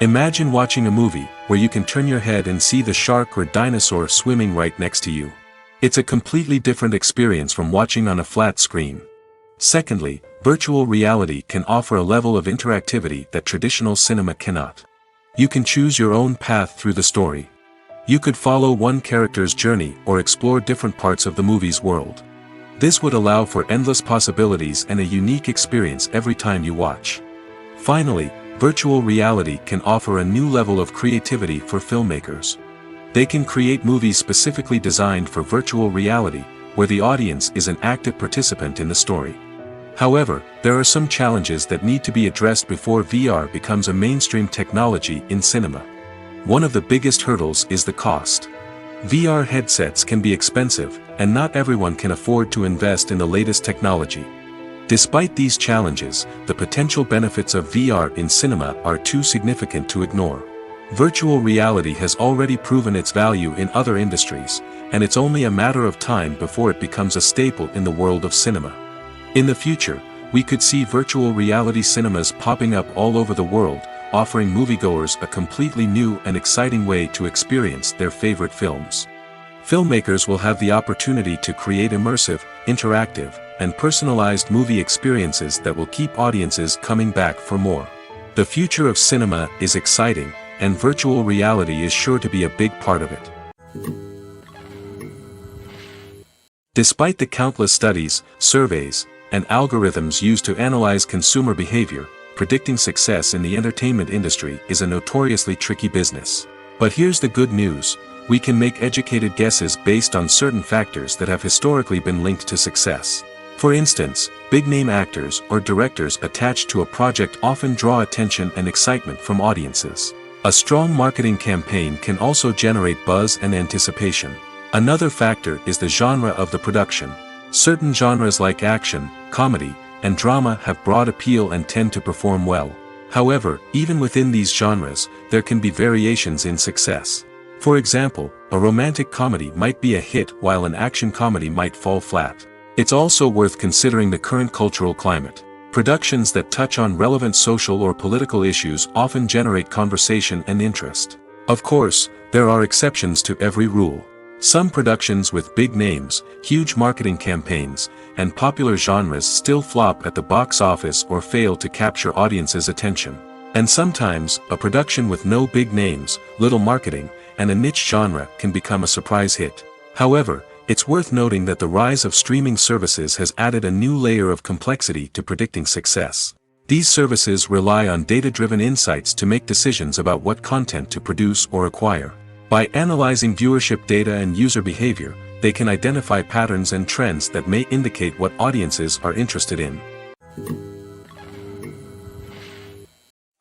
Imagine watching a movie where you can turn your head and see the shark or dinosaur swimming right next to you. It's a completely different experience from watching on a flat screen. Secondly, virtual reality can offer a level of interactivity that traditional cinema cannot. You can choose your own path through the story. You could follow one character's journey or explore different parts of the movie's world. This would allow for endless possibilities and a unique experience every time you watch. Finally, virtual reality can offer a new level of creativity for filmmakers. They can create movies specifically designed for virtual reality, where the audience is an active participant in the story. However, there are some challenges that need to be addressed before VR becomes a mainstream technology in cinema. One of the biggest hurdles is the cost. VR headsets can be expensive, and not everyone can afford to invest in the latest technology. Despite these challenges, the potential benefits of VR in cinema are too significant to ignore. Virtual reality has already proven its value in other industries, and it's only a matter of time before it becomes a staple in the world of cinema. In the future, we could see virtual reality cinemas popping up all over the world, offering moviegoers a completely new and exciting way to experience their favorite films. Filmmakers will have the opportunity to create immersive, interactive, and personalized movie experiences that will keep audiences coming back for more. The future of cinema is exciting, and virtual reality is sure to be a big part of it. Despite the countless studies, surveys, and algorithms used to analyze consumer behavior, predicting success in the entertainment industry is a notoriously tricky business. But here's the good news: we can make educated guesses based on certain factors that have historically been linked to success. For instance, big-name actors or directors attached to a project often draw attention and excitement from audiences. A strong marketing campaign can also generate buzz and anticipation. Another factor is the genre of the production. Certain genres like action, comedy, and drama have broad appeal and tend to perform well. However, even within these genres, there can be variations in success. For example, a romantic comedy might be a hit while an action comedy might fall flat. It's also worth considering the current cultural climate. Productions that touch on relevant social or political issues often generate conversation and interest. Of course, there are exceptions to every rule. Some productions with big names, huge marketing campaigns, and popular genres still flop at the box office or fail to capture audiences' attention. And sometimes, a production with no big names, little marketing, and a niche genre can become a surprise hit. However, it's worth noting that the rise of streaming services has added a new layer of complexity to predicting success. These services rely on data-driven insights to make decisions about what content to produce or acquire. By analyzing viewership data and user behavior, they can identify patterns and trends that may indicate what audiences are interested in.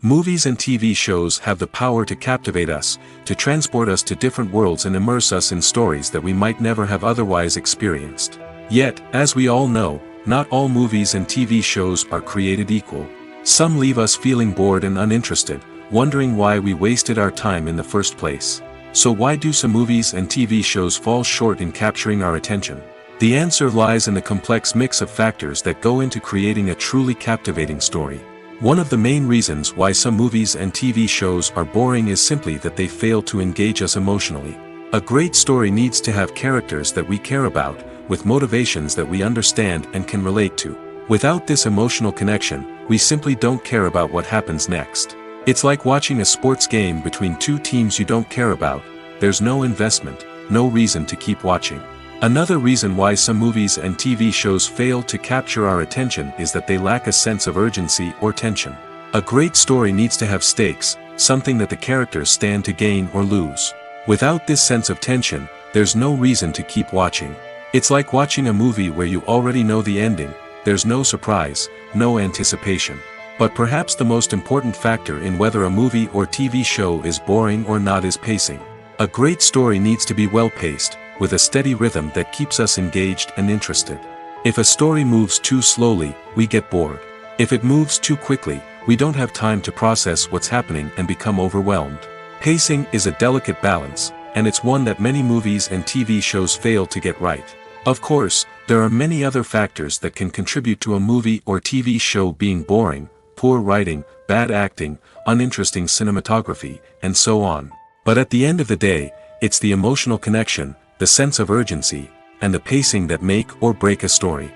Movies and TV shows have the power to captivate us, to transport us to different worlds and immerse us in stories that we might never have otherwise experienced. Yet, as we all know, not all movies and TV shows are created equal. Some leave us feeling bored and uninterested, wondering why we wasted our time in the first place. So why do some movies and TV shows fall short in capturing our attention? The answer lies in the complex mix of factors that go into creating a truly captivating story. One of the main reasons why some movies and TV shows are boring is simply that they fail to engage us emotionally. A great story needs to have characters that we care about, with motivations that we understand and can relate to. Without this emotional connection, we simply don't care about what happens next. It's like watching a sports game between two teams you don't care about. There's no investment, no reason to keep watching. Another reason why some movies and TV shows fail to capture our attention is that they lack a sense of urgency or tension. A great story needs to have stakes, something that the characters stand to gain or lose. Without this sense of tension, there's no reason to keep watching. It's like watching a movie where you already know the ending. There's no surprise, no anticipation. But perhaps the most important factor in whether a movie or TV show is boring or not is pacing. A great story needs to be well-paced, with a steady rhythm that keeps us engaged and interested. If a story moves too slowly, we get bored. If it moves too quickly, we don't have time to process what's happening and become overwhelmed. Pacing is a delicate balance, and it's one that many movies and TV shows fail to get right. Of course, there are many other factors that can contribute to a movie or TV show being boring: poor writing, bad acting, uninteresting cinematography, and so on. But at the end of the day, it's the emotional connection, the sense of urgency, and the pacing that make or break a story.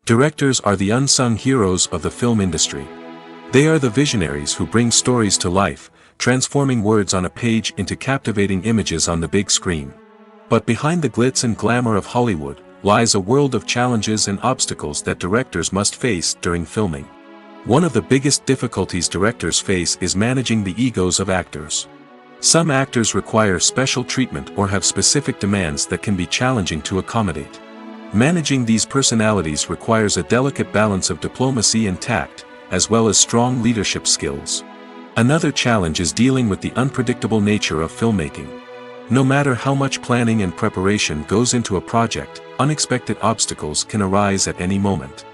Directors are the unsung heroes of the film industry. They are the visionaries who bring stories to life, transforming words on a page into captivating images on the big screen. But behind the glitz and glamour of Hollywood lies a world of challenges and obstacles that directors must face during filming. One of the biggest difficulties directors face is managing the egos of actors. Some actors require special treatment or have specific demands that can be challenging to accommodate. Managing these personalities requires a delicate balance of diplomacy and tact, as well as strong leadership skills. Another challenge is dealing with the unpredictable nature of filmmaking. No matter how much planning and preparation goes into a project, unexpected obstacles can arise at any moment.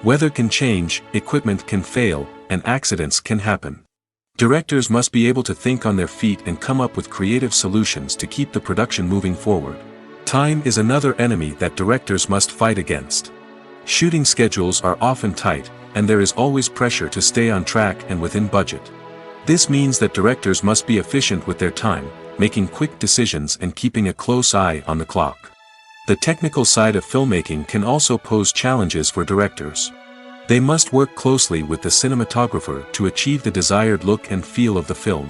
Weather can change, equipment can fail, and accidents can happen. Directors must be able to think on their feet and come up with creative solutions to keep the production moving forward. Time is another enemy that directors must fight against. Shooting schedules are often tight, and there is always pressure to stay on track and within budget. This means that directors must be efficient with their time, making quick decisions and keeping a close eye on the clock. The technical side of filmmaking can also pose challenges for directors. They must work closely with the cinematographer to achieve the desired look and feel of the film.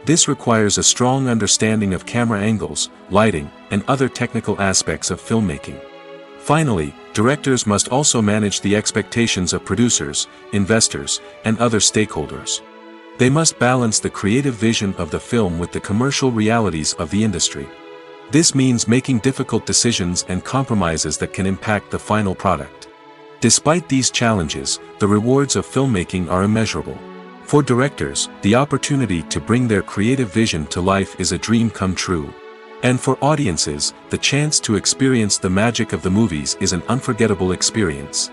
This requires a strong understanding of camera angles, lighting, and other technical aspects of filmmaking. Finally, directors must also manage the expectations of producers, investors, and other stakeholders. They must balance the creative vision of the film with the commercial realities of the industry. This means making difficult decisions and compromises that can impact the final product. Despite these challenges, the rewards of filmmaking are immeasurable. For directors, the opportunity to bring their creative vision to life is a dream come true. And for audiences, the chance to experience the magic of the movies is an unforgettable experience.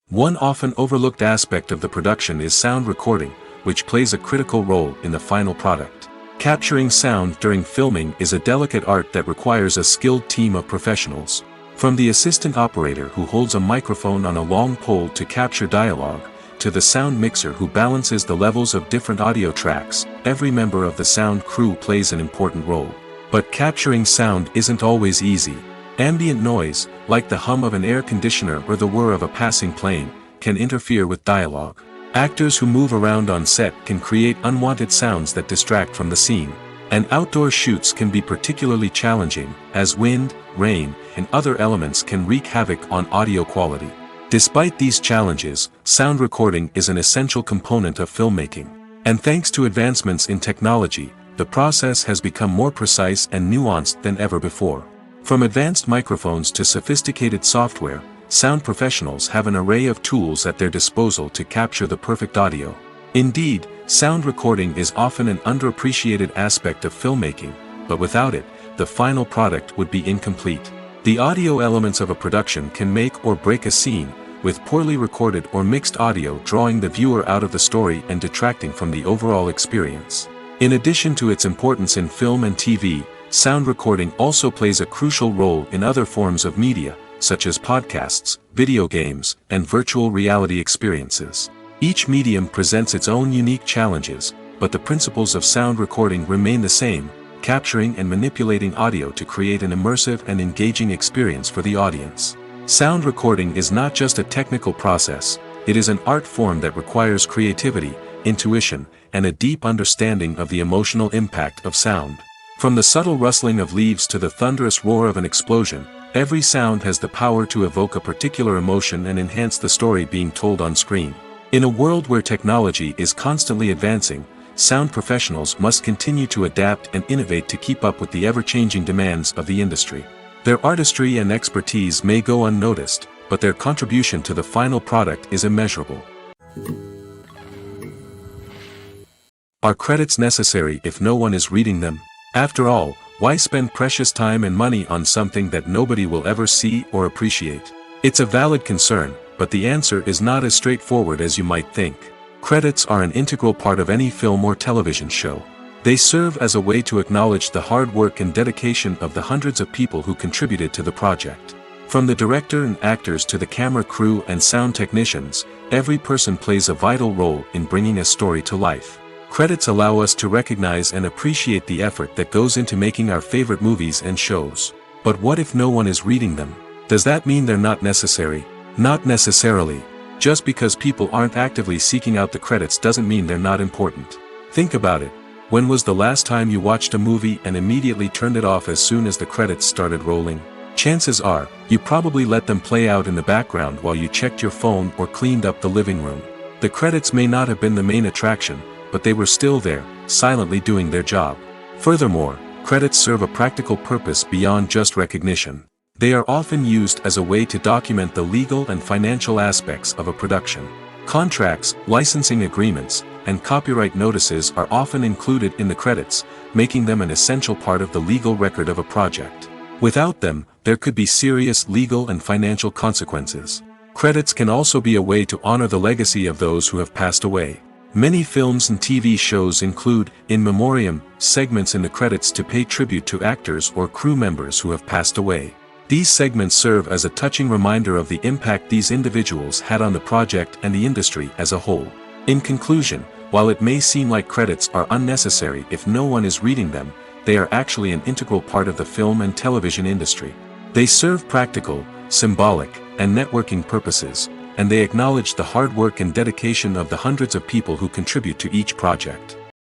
One often overlooked aspect of the production is sound recording, which plays a critical role in the final product. Capturing sound during filming is a delicate art that requires a skilled team of professionals. From the assistant operator who holds a microphone on a long pole to capture dialogue, to the sound mixer who balances the levels of different audio tracks, every member of the sound crew plays an important role. But capturing sound isn't always easy. Ambient noise, like the hum of an air conditioner or the whir of a passing plane, can interfere with dialogue. Actors who move around on set can create unwanted sounds that distract from the scene. And outdoor shoots can be particularly challenging, as wind, rain, and other elements can wreak havoc on audio quality. Despite these challenges, sound recording is an essential component of filmmaking. And thanks to advancements in technology, the process has become more precise and nuanced than ever before. From advanced microphones to sophisticated software, sound professionals have an array of tools at their disposal to capture the perfect audio. Indeed, sound recording is often an underappreciated aspect of filmmaking, but without it, the final product would be incomplete. The audio elements of a production can make or break a scene, with poorly recorded or mixed audio drawing the viewer out of the story and detracting from the overall experience. In addition to its importance in film and TV, sound recording also plays a crucial role in other forms of media, such as podcasts, video games, and virtual reality experiences. Each medium presents its own unique challenges, but the principles of sound recording remain the same, capturing and manipulating audio to create an immersive and engaging experience for the audience. Sound recording is not just a technical process, it is an art form that requires creativity, intuition, and a deep understanding of the emotional impact of sound. From the subtle rustling of leaves to the thunderous roar of an explosion, every sound has the power to evoke a particular emotion and enhance the story being told on screen. In a world where technology is constantly advancing, sound professionals must continue to adapt and innovate to keep up with the ever-changing demands of the industry. Their artistry and expertise may go unnoticed, but their contribution to the final product is immeasurable. Are credits necessary if no one is reading them? After all, why spend precious time and money on something that nobody will ever see or appreciate? It's a valid concern, but the answer is not as straightforward as you might think. Credits are an integral part of any film or television show. They serve as a way to acknowledge the hard work and dedication of the hundreds of people who contributed to the project. From the director and actors to the camera crew and sound technicians, every person plays a vital role in bringing a story to life. Credits allow us to recognize and appreciate the effort that goes into making our favorite movies and shows. But what if no one is reading them? Does that mean they're not necessary? Not necessarily. Just because people aren't actively seeking out the credits doesn't mean they're not important. Think about it. When was the last time you watched a movie and immediately turned it off as soon as the credits started rolling? Chances are, you probably let them play out in the background while you checked your phone or cleaned up the living room. The credits may not have been the main attraction, but they were still there, silently doing their job. Furthermore, credits serve a practical purpose beyond just recognition. They are often used as a way to document the legal and financial aspects of a production. Contracts, licensing agreements, and copyright notices are often included in the credits, making them an essential part of the legal record of a project. Without them, there could be serious legal and financial consequences. Credits can also be a way to honor the legacy of those who have passed away. Many films and TV shows include, in memoriam, segments in the credits to pay tribute to actors or crew members who have passed away. These segments serve as a touching reminder of the impact these individuals had on the project and the industry as a whole. In conclusion, while it may seem like credits are unnecessary if no one is reading them, they are actually an integral part of the film and television industry. They serve practical, symbolic, and networking purposes, and they acknowledge the hard work and dedication of the hundreds of people who contribute to each project.